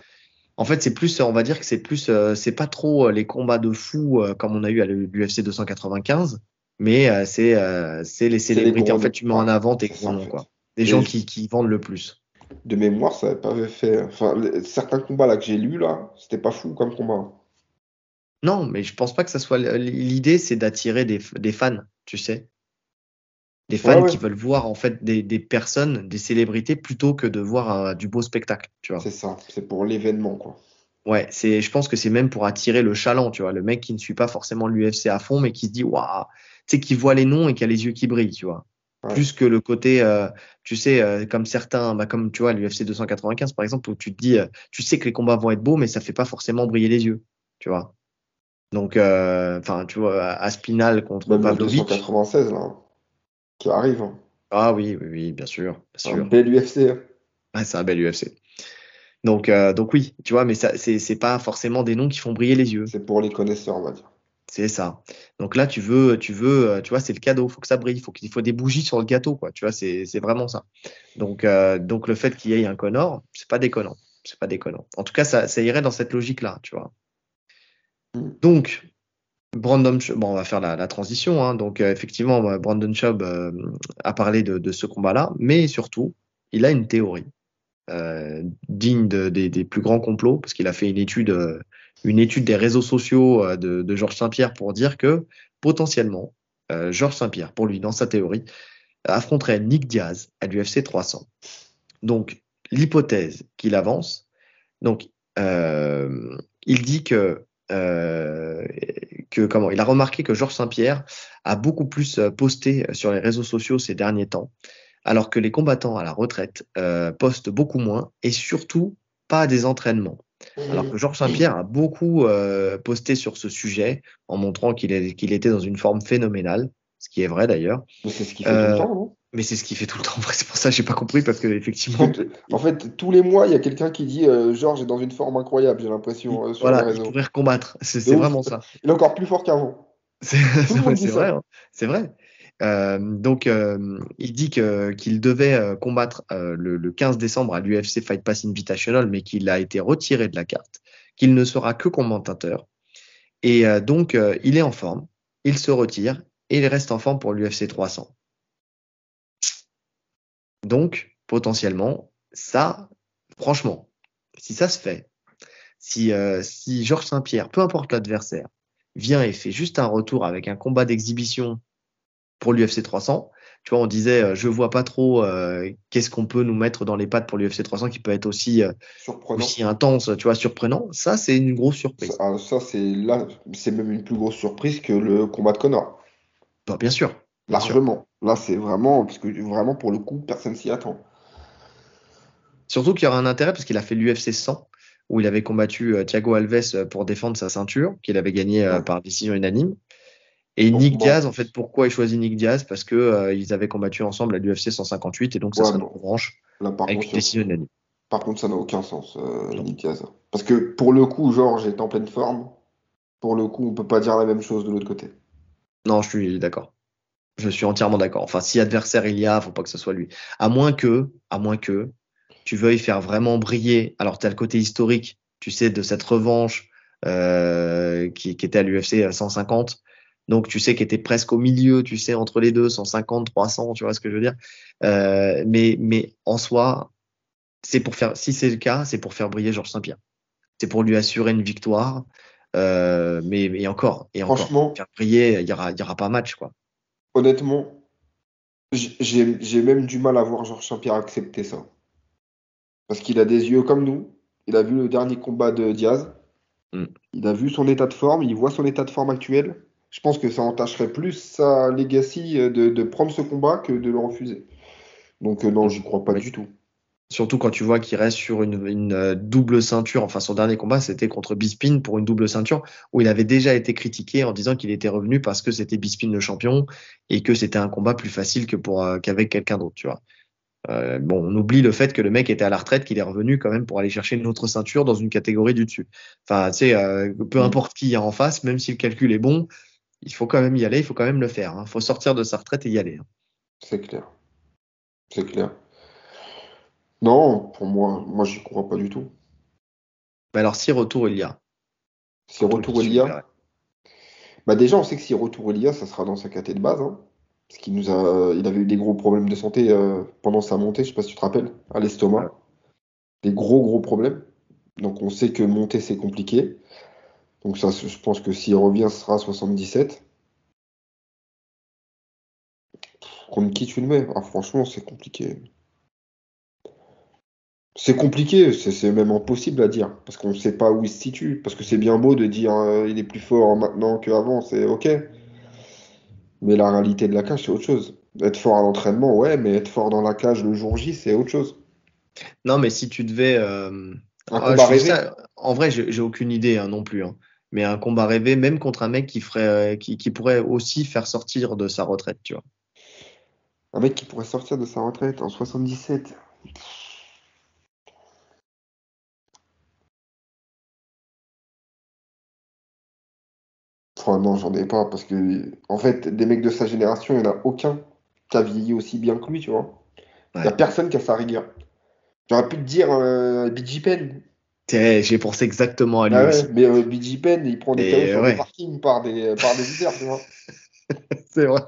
En fait, c'est plus, on va dire que c'est plus, c'est pas trop les combats de fous comme on a eu à l'UFC 295, mais c'est les C'est les célébrités. En gros fait, noms. tu mets Ouais, en avant tes c'est gros ça en noms, quoi. fait. Des Et gens qui vendent le plus. de mémoire, ça n'avait pas fait. Enfin, certains combats là que j'ai lus là, c'était pas fou comme combat. Non, mais je pense pas que ça soit l'idée, c'est d'attirer des fans, tu sais. Des Ouais, fans ouais, qui veulent voir, en fait, des personnes, des célébrités, plutôt que de voir du beau spectacle, tu vois. c'est ça. C'est pour l'événement, quoi. Ouais, je pense que c'est même pour attirer le chaland, tu vois, le mec qui ne suit pas forcément l'UFC à fond, mais qui se dit, waouh, tu sais, qui voit les noms et qui a les yeux qui brillent, tu vois. Ouais. plus que le côté, tu sais, comme certains, bah, comme tu vois, l'UFC 295 par exemple, où tu te dis, tu sais que les combats vont être beaux, mais ça fait pas forcément briller les yeux, tu vois. Donc, enfin, tu vois, Aspinal contre Même le Pavlovich. 296, là, hein, qui arrive, hein. Ah oui, oui, oui, bien sûr, bien Un sûr. bel UFC, hein. Ouais, c'est un bel UFC. Donc oui, tu vois, mais ça, c'est pas forcément des noms qui font briller les yeux. C'est pour les connaisseurs, on va dire. C'est ça. Donc là, tu vois, c'est le cadeau. Faut que ça brille. Il faut des bougies sur le gâteau, quoi. Tu vois, c'est vraiment ça. Donc le fait qu'il y ait un Connor, c'est pas déconnant. C'est pas déconnant. En tout cas, ça irait dans cette logique-là, tu vois. Mm. Donc, bon, on va faire la transition, hein. Donc, effectivement, Brandon Schaub a parlé de ce combat-là, mais surtout, il a une théorie digne des plus grands complots, parce qu'il a fait une étude des réseaux sociaux de Georges Saint-Pierre pour dire que potentiellement, Georges Saint-Pierre, pour lui, dans sa théorie, affronterait Nick Diaz à l'UFC 300. Donc, l'hypothèse qu'il avance, donc, il dit que comment, il a remarqué que Georges Saint-Pierre a beaucoup plus posté sur les réseaux sociaux ces derniers temps, alors que les combattants à la retraite postent beaucoup moins et surtout pas des entraînements. Alors que Georges Saint-Pierre a beaucoup posté sur ce sujet en montrant qu'il était dans une forme phénoménale, ce qui est vrai d'ailleurs. Mais c'est ce qu'il fait tout le Euh, temps, non? mais c'est ce qu'il fait tout le temps. C'est pour ça que j'ai pas compris parce que Parce que, effectivement, en fait, tous les mois, il y a quelqu'un qui dit Georges est dans une forme incroyable, j'ai l'impression, sur les voilà, il réseaux. pourrait recombattre. De C'est ouf. vraiment ça. Il est encore plus fort qu'avant. C'est Tout le monde dit c'est vrai, ça. hein. C'est vrai. Il dit qu'il devait combattre le 15 décembre à l'UFC Fight Pass Invitational, mais qu'il a été retiré de la carte, qu'il ne sera que commentateur. Et il est en forme, il se retire et il reste en forme pour l'UFC 300. Donc, potentiellement, ça, franchement, si ça se fait, si Georges Saint-Pierre, peu importe l'adversaire, vient et fait juste un retour avec un combat d'exhibition pour l'UFC 300. Tu vois, on disait, je vois pas trop qu'est-ce qu'on peut nous mettre dans les pattes pour l'UFC 300 qui peut être Surprenant. aussi intense, tu vois, surprenant. Ça, c'est une grosse surprise. Ça, c'est là, c'est même une plus grosse surprise que le combat de Connor. Bah, bien sûr, bien sûr. Largement. Là, c'est vraiment, parce que vraiment, pour le coup, personne s'y attend. Surtout qu'il y aura un intérêt parce qu'il a fait l'UFC 100 où il avait combattu Thiago Alves pour défendre sa ceinture, qu'il avait gagné Ouais. par décision unanime. Et Donc, Nick bon. Diaz, en fait, pourquoi il choisit Nick Diaz? Parce que ils avaient combattu ensemble à l'UFC 158 et donc ça Ouais, serait une bon. revanche Là, avec une décision unanime. par contre, ça n'a aucun sens, Non, Nick Diaz. Parce que pour le coup, Georges est en pleine forme. Pour le coup, on peut pas dire la même chose de l'autre côté. non, je suis d'accord. Je suis entièrement d'accord. Enfin, si adversaire il y a, faut pas que ce soit lui. À moins que tu veuilles faire vraiment briller. Alors, tu as le côté historique, tu sais, de cette revanche qui était à l'UFC 150. Donc, tu sais, qui était presque au milieu, tu sais, entre les deux, 150, 300, tu vois ce que je veux dire. Mais en soi, si c'est le cas, c'est pour faire briller Georges Saint-Pierre. C'est pour lui assurer une victoire. Mais et encore, Franchement, faire briller, il y aura pas match, quoi. honnêtement, j'ai même du mal à voir Georges Saint-Pierre accepter ça. Parce qu'il a des yeux comme nous. Il a vu le dernier combat de Diaz. Mm. Il a vu son état de forme. Il voit son état de forme actuel. Je pense que ça entacherait plus sa legacy de prendre ce combat que de le refuser. Donc, non, j'y crois pas Oui. du tout. Surtout quand tu vois qu'il reste sur une double ceinture. Enfin, son dernier combat, c'était contre Bisping pour une double ceinture où il avait déjà été critiqué en disant qu'il était revenu parce que c'était Bisping le champion et que c'était un combat plus facile qu'avec quelqu'un d'autre, tu vois. Bon, on oublie le fait que le mec était à la retraite, qu'il est revenu quand même pour aller chercher une autre ceinture dans une catégorie du dessus. Enfin, tu sais, peu Mm. importe qui il y a en face, même si le calcul est bon, il faut quand même y aller, il faut quand même le faire, hein. Il faut sortir de sa retraite et y aller, hein. C'est clair. C'est clair. Non, pour moi, j'y crois pas du tout. Mais alors, si retour il y a, Si contre qui retour il tu y le a, verrais? bah déjà, on sait que si retour il y a, ça sera dans sa caté de base, hein. Parce il avait eu des gros problèmes de santé pendant sa montée, je sais pas si tu te rappelles, à Ouais. l'estomac. Des gros problèmes. Donc on sait que monter c'est compliqué. Donc ça, je pense que s'il revient, ce sera à 77. Contre qui tu le mets? Ah, franchement, c'est compliqué. C'est compliqué, c'est même impossible à dire, parce qu'on ne sait pas où il se situe. Parce que c'est bien beau de dire il est plus fort maintenant qu'avant, c'est ok. Mais la réalité de la cage, c'est autre chose. Être fort à l'entraînement, ouais, mais être fort dans la cage le jour J, c'est autre chose. Non, mais si tu devais. Un Je combat te dis rêvé? ça, en vrai, j'ai aucune idée non plus. Hein. Mais un combat rêvé, même contre un mec qui pourrait aussi faire sortir de sa retraite, tu vois. Un mec qui pourrait sortir de sa retraite en 77. Enfin, non, j'en ai pas, parce que, en fait, des mecs de sa génération, il n'y en a aucun qui a vieilli aussi bien que lui, tu vois. Il n'y a Ouais. personne qui a sa rigueur. J'aurais pu te dire BG Penn. J'ai pensé exactement à lui Ah ouais, aussi. mais BG Penn, il prend des KO Et sur des ouais, parkings par des visiteurs, tu vois. c'est vrai.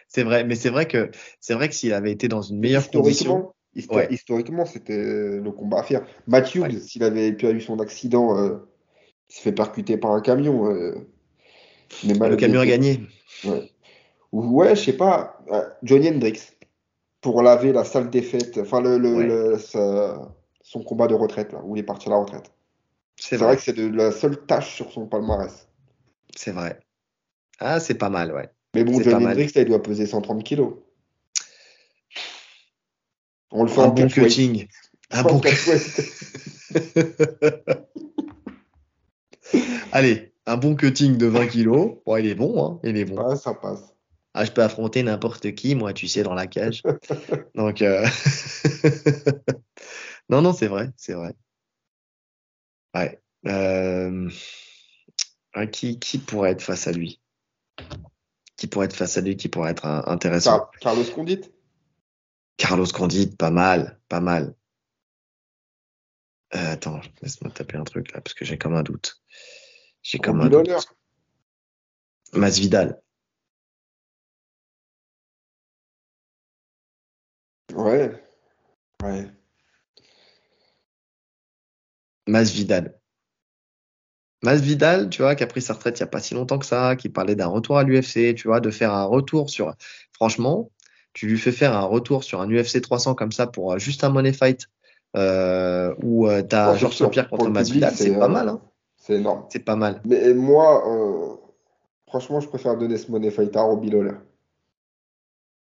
C'est vrai. Mais c'est vrai que s'il avait été dans une Mais meilleure condition, ouais, historiquement, c'était le combat à faire. Matt ouais. Hughes, s'il avait pu eu son accident, il s'est fait percuter par un camion. Le Mais camion a gagné. ouais. Ouais, je sais pas. Johnny Hendricks, pour laver la sale défaite, enfin, Ouais, son combat de retraite, là, où il est parti à la retraite. c'est C'est vrai que vrai. c'est la seule tâche sur son palmarès. C'est vrai. Ah, c'est pas mal, ouais. Mais bon, C'est pas Johnny mal. Hendricks, là, il doit peser 130 kilos. On le fait Un en bon catchweight. cutting. Un En bon. catchweight. Allez, un bon cutting de 20 kilos. Bon, il est bon, hein. Il est bon. Ouais, ça passe. Ah, je peux affronter n'importe qui, moi, tu sais, dans la cage. Donc, non, non, c'est vrai, c'est vrai. Ouais. Qui pourrait être face à lui? Qui pourrait être face à lui? Qui pourrait être intéressant? Carlos Condit, Carlos Condit, pas mal, pas mal. Attends, laisse-moi taper un truc là, parce que j'ai comme un doute. J'ai comme Robbie un Lawler. doute. Masvidal. Ouais, ouais. Masvidal. Masvidal, tu vois, qui a pris sa retraite il n'y a pas si longtemps que ça, qui parlait d'un retour à l'UFC, tu vois, de faire un retour sur. Franchement, tu lui fais faire un retour sur un UFC 300 comme ça pour juste un money fight où tu Non, as c'est Georges sûr. Saint-Pierre Pour contre le public, Masvidal, c'est pas mal, hein. c'est énorme. C'est pas mal. Mais moi, franchement, je préfère donner ce money fight à Robbie Lawler.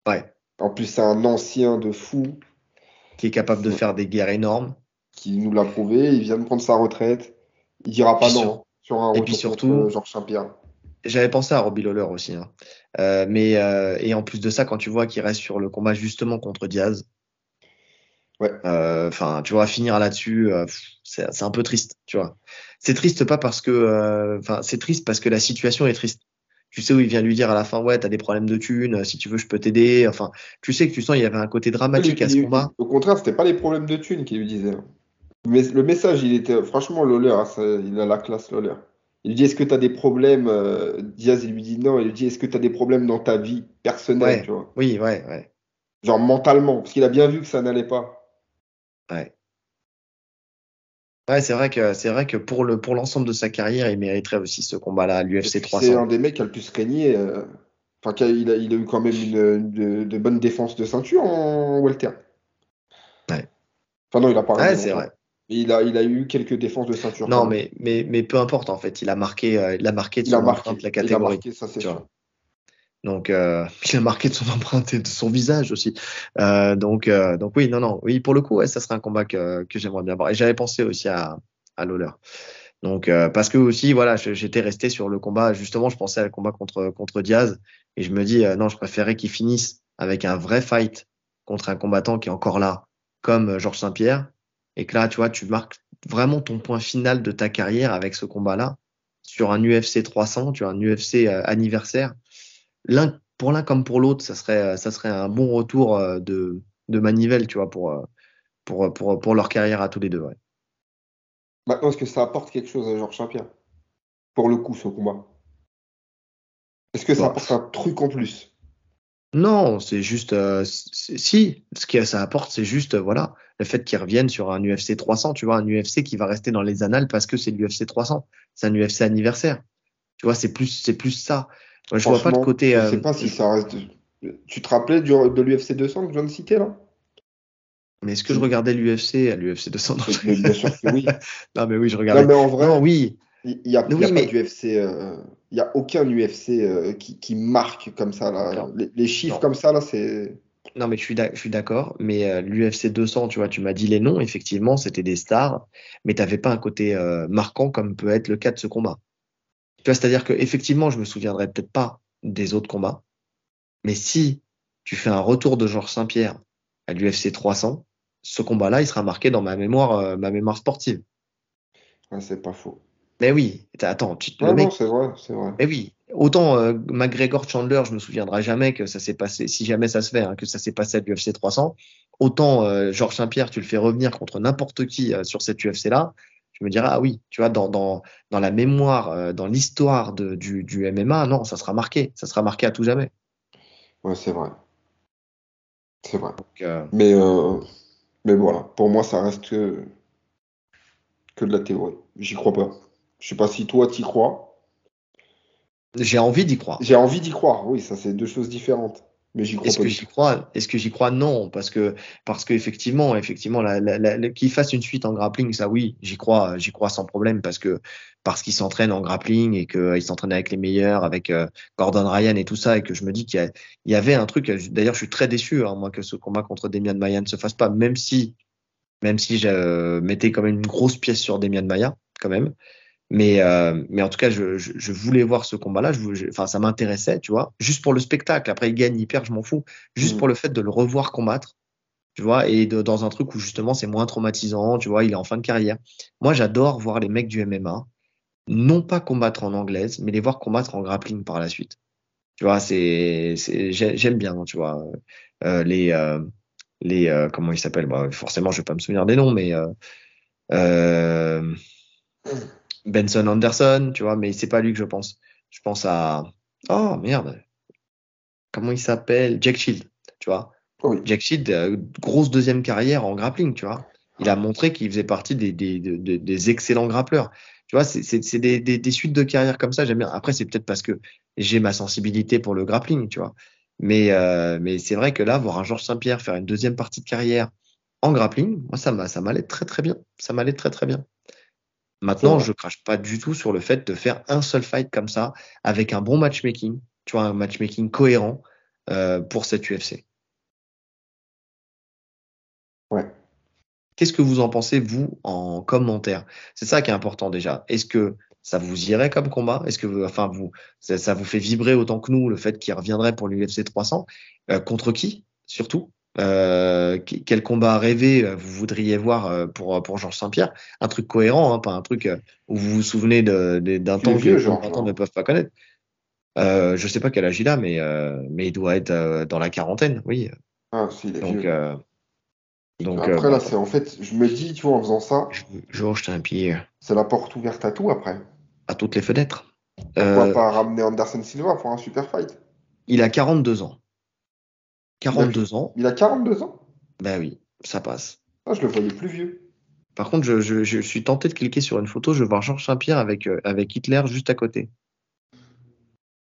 Ouais. En plus, c'est un ancien de fou Qui est capable de faire des guerres énormes. qui nous l'a prouvé. Il vient de prendre sa retraite. Il dira pas Puis non sur... hein, sur un Et puis retour contre surtout, Georges Saint-Pierre. j'avais pensé à Robbie Lawler aussi, hein. Et en plus de ça, quand tu vois qu'il reste sur le combat justement contre Diaz, Ouais. enfin, tu vois, finir là-dessus, c'est un peu triste, tu vois. C'est triste pas parce que, enfin, c'est triste parce que la situation est triste. Tu sais où il vient lui dire à la fin, ouais, t'as des problèmes de thunes, si tu veux, je peux t'aider. Enfin, tu sais que tu sens il y avait un côté dramatique à ce combat. Au contraire, c'était pas les problèmes de thunes qu'il lui disait, hein. Mais le message, il était. Franchement, Lawler, hein, il a la classe, Lawler. Il lui dit, est-ce que tu as des problèmes? Diaz, il lui dit non. Il lui dit, est-ce que tu as des problèmes dans ta vie personnelle, tu Ouais, vois? oui, ouais, ouais, Genre mentalement, parce qu'il a bien vu que ça n'allait pas. ouais. Ouais, c'est vrai que pour l'ensemble de sa carrière, il mériterait aussi ce combat-là, Et l'UFC puis, c'est 300. un des mecs qui a le plus régné. Enfin, il a eu quand même de bonnes défenses de ceinture en welter. Ouais, Enfin, non, il a pas régné ouais, c'est vrai. longtemps. Mais il a eu quelques défenses de ceinture quand Non, même. mais peu importe en fait, il a marqué de son empreinte la Il a catégorie, marqué, ça c'est tu sûr. vois. Donc, il a marqué de son empreinte et de son visage aussi. Donc oui, non, non, oui, pour le coup, ouais, ça serait un combat que j'aimerais bien voir. Et j'avais pensé aussi à Lawler. Donc, parce que aussi, voilà, j'étais resté sur le combat. Justement, je pensais à le combat contre Diaz et je me dis, non, je préférais qu'il finisse avec un vrai fight contre un combattant qui est encore là, comme Georges Saint-Pierre, et que là, tu vois, tu marques vraiment ton point final de ta carrière avec ce combat-là sur un UFC 300, tu vois, un UFC anniversaire. Pour l'un comme pour l'autre, ça serait un bon retour de manivelle, tu vois, pour leur carrière à tous les deux. Ouais. Maintenant, est-ce que ça apporte quelque chose à Georges Saint-Pierre? Pour le coup, ce combat. Est-ce que ça Bon, apporte un truc en plus? non, c'est juste, si, ce que ça apporte, c'est juste, voilà, le fait qu'ils reviennent sur un UFC 300, tu vois, un UFC qui va rester dans les annales parce que c'est l'UFC 300, c'est un UFC anniversaire, tu vois, c'est plus ça. Moi, je vois pas le Franchement, côté, je sais pas si ça reste. Tu te rappelais de l'UFC 200 que je viens de citer là? mais est-ce que je C'est- regardais l'UFC à l'UFC 200? Non, Mais bien sûr que oui. non, mais oui, je Non, regardais. mais en Non, vrai, oui, Il y a Oui, pas mais d'UFC, il y a aucun UFC qui marque comme ça là. non, Les chiffres non, comme ça là, c'est. non, mais je suis d'accord. Mais l'UFC 200, tu vois, tu m'as dit les noms. Effectivement, c'était des stars, mais t'avais pas un côté marquant comme peut être le cas de ce combat. Tu vois, c'est-à-dire que effectivement, je me souviendrai peut-être pas des autres combats, mais si tu fais un retour de Georges Saint-Pierre à l'UFC 300, ce combat-là, il sera marqué dans ma mémoire sportive. Ouais, c'est pas faux. Mais oui, attends, le Non, non, mec, c'est vrai, c'est vrai. mais oui, autant McGregor Chandler, je me souviendrai jamais que ça s'est passé, si jamais ça se fait, hein, que ça s'est passé à l'UFC 300. Autant Georges Saint-Pierre, tu le fais revenir contre n'importe qui sur cette UFC-là, je me dirais, ah oui, tu vois, dans la mémoire, dans l'histoire du MMA, non, ça sera marqué à tout jamais. Ouais, c'est vrai. C'est vrai. Donc, Mais, euh, mais voilà, pour moi, ça reste que de la théorie. J'y crois pas. Je sais pas si toi, t'y crois. j'ai envie d'y croire. J'ai envie d'y croire, oui, ça, c'est deux choses différentes. Mais j'y crois Est-ce pas que du j'y tout. crois? Est-ce que j'y crois? Non, parce que effectivement, qu'il fasse une suite en grappling, ça oui, j'y crois sans problème parce qu'il s'entraîne en grappling et qu'il s'entraîne avec les meilleurs, avec Gordon Ryan et tout ça, et que je me dis il y avait un truc. D'ailleurs, je suis très déçu, hein, moi, que ce combat contre Demian Maia ne se fasse pas, même si je mettais quand même une grosse pièce sur Demian Maia, quand même. Mais en tout cas, je voulais voir ce combat-là. Enfin, ça m'intéressait, tu vois, juste pour le spectacle. Après, il gagne, il perd, je m'en fous. Juste pour Hmm. le fait de le revoir combattre, tu vois, dans un truc où justement c'est moins traumatisant, tu vois, il est en fin de carrière. Moi, j'adore voir les mecs du MMA, non pas combattre en anglaise, mais les voir combattre en grappling par la suite. Tu vois, j'aime bien, tu vois, euh, les, euh, comment ils s'appellent? Bah, forcément, je vais pas me souvenir des noms, mais euh, Benson Anderson, tu vois, mais c'est pas lui que je pense. Je pense à, oh merde, comment il s'appelle? Jack Shield, tu vois. Oui. Jack Shield, grosse deuxième carrière en grappling, tu vois. Il a montré qu'il faisait partie des excellents grappleurs. Tu vois, c'est des suites de carrière comme ça, j'aime bien. Après, c'est peut-être parce que j'ai ma sensibilité pour le grappling, tu vois. Mais c'est vrai que là, voir un Georges Saint-Pierre faire une deuxième partie de carrière en grappling, moi, ça m'allait très, très bien. Ça m'allait très, très bien. C'est Maintenant, vrai. je crache pas du tout sur le fait de faire un seul fight comme ça, avec un bon matchmaking, tu vois, un matchmaking cohérent pour cette UFC. Ouais. Qu'est-ce que vous en pensez, vous, en commentaire? C'est ça qui est important déjà. Est-ce que ça vous irait comme combat? Est-ce que, enfin, ça vous fait vibrer autant que nous le fait qu'il reviendrait pour l'UFC 300? Contre qui, surtout? Quel combat rêvé vous voudriez voir pour Georges Saint-Pierre? Un truc cohérent, hein, pas un truc où vous vous souvenez d'un Tu es temps que les vieux, moins de Georges, 20 ans là. ne peuvent pas connaître. Je sais pas quel âge il a, mais il doit être dans la quarantaine, oui. Ah, si, il est Donc, vieux. Après, bah, là, c'est en fait, je me dis, tu vois, en faisant ça, Georges Saint-Pierre c'est la porte ouverte à tout après. à toutes les fenêtres. Pourquoi Euh, pas ramener Anderson Silva pour un super fight? il a 42 ans. Il a, 42 ans, il a 42 ans? ben oui, ça passe. Ah, je le voyais plus vieux. Par contre, je suis tenté de cliquer sur une photo, je vais voir Georges Saint-Pierre avec Hitler juste à côté.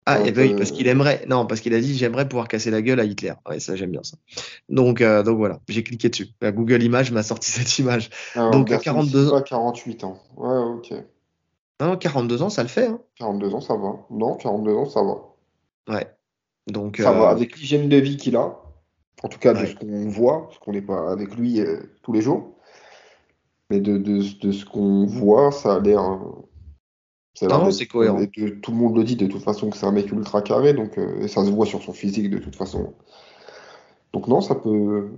Ah, Ah, et ben oui, parce qu'il aimerait, non, parce qu'il a dit j'aimerais pouvoir casser la gueule à Hitler. Ouais, ça j'aime bien ça. Donc voilà, j'ai cliqué dessus. Google Images m'a sorti cette image. Donc Anderson 42 ans, Silva, 48 ans. Ouais, ok. non, 42 ans, ça le fait, hein. 42 ans, ça va. Non, 42 ans, ça va. Ouais. Donc, Ça va. Avec l'hygiène de vie qu'il a, en tout cas de ce ouais. qu'on voit, parce qu'on n'est pas avec lui tous les jours, mais de ce qu'on voit, ça a Non, l'air non, d'être. c'est cohérent. Tout le monde le dit de toute façon que c'est un mec ultra carré, donc et ça se voit sur son physique de toute façon. Donc non, ça peut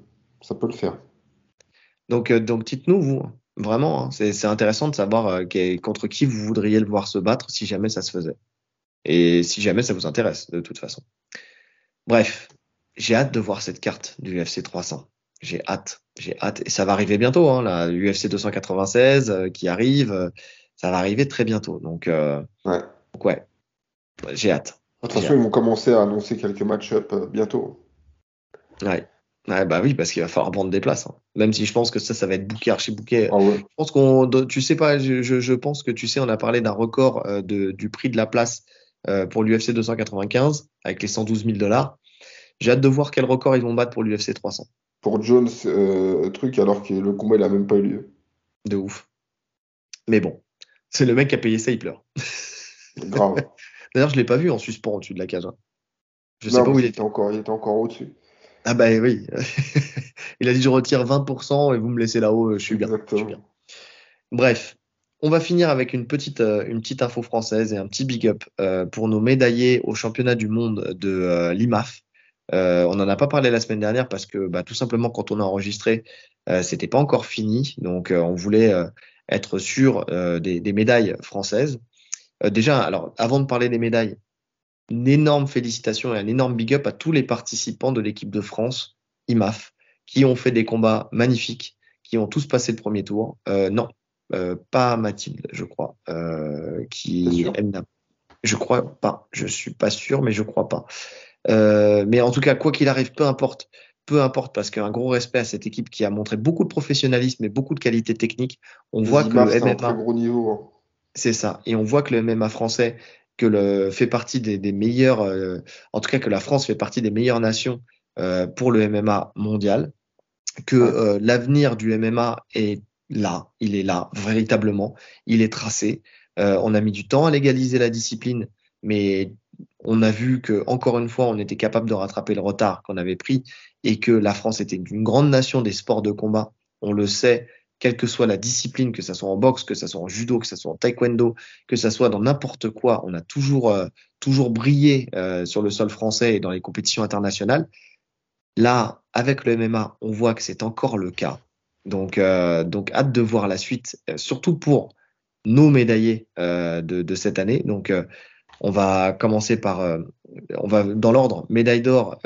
le faire. Donc dites-nous, vous, vraiment, hein, c'est intéressant de savoir contre qui vous voudriez le voir se battre si jamais ça se faisait. Et si jamais ça vous intéresse, de toute façon. Bref, j'ai hâte de voir cette carte du UFC 300. J'ai hâte, j'ai hâte. Et ça va arriver bientôt, hein, la UFC 296 qui arrive. Ça va arriver très bientôt. Ouais. Donc ouais, j'ai hâte. De toute J'ai façon, ils hâte. vont commencer à annoncer quelques match-up bientôt. Ouais. Ouais, bah oui, parce qu'il va falloir prendre des places, hein. Même si je pense que ça va être booké, archi booké. Ah ouais. Je pense tu sais pas, je pense que tu sais, on a parlé d'un record du prix de la place pour l'UFC 295 avec les 112 000 $. J'ai hâte de voir quel record ils vont battre pour l'UFC 300. Pour Jones, truc, alors que le combat, il a même pas eu lieu. De ouf. Mais bon. C'est le mec qui a payé ça, il pleure. Grave. D'ailleurs, je l'ai pas vu en suspens au-dessus de la cage, hein. Je sais Non, pas où parce il qu'il était était. il était encore au-dessus. Ah bah oui. Il a dit je retire 20% et vous me laissez là-haut, je suis bien. Je suis bien. Exactement. Bref, on va finir avec une petite info française et un petit big up pour nos médaillés au championnat du monde de l'IMAF. On n'en a pas parlé la semaine dernière parce que bah, tout simplement quand on a enregistré, c'était pas encore fini. Donc on voulait être sûr des médailles françaises. Déjà, alors avant de parler des médailles, une énorme félicitation et un énorme big up à tous les participants de l'équipe de France, IMAF, qui ont fait des combats magnifiques, qui ont tous passé le premier tour. Non, pas Mathilde, je crois, T'es qui sûr? elle n'a- je crois pas, je suis pas sûr, mais je crois pas. Mais en tout cas, quoi qu'il arrive, peu importe, parce qu'un gros respect à cette équipe qui a montré beaucoup de professionnalisme et beaucoup de qualité technique. On voit Les que le IMAF, c'est un très MMA, gros niveau, hein. c'est ça. Et on voit que le MMA français fait partie des meilleurs, en tout cas que la France fait partie des meilleures nations pour le MMA mondial, que Ouais. l'avenir du MMA est là, il est là, véritablement, il est tracé. On a mis du temps à légaliser la discipline, mais on a vu que encore une fois, on était capable de rattraper le retard qu'on avait pris et que la France était une grande nation des sports de combat. On le sait, quelle que soit la discipline, que ce soit en boxe, que ce soit en judo, que ce soit en taekwondo, que ce soit dans n'importe quoi, on a toujours brillé sur le sol français et dans les compétitions internationales. Là, avec le MMA, on voit que c'est encore le cas. Donc hâte de voir la suite, surtout pour nos médaillés de cette année. Donc, on va commencer on va dans l'ordre, médaille d'or,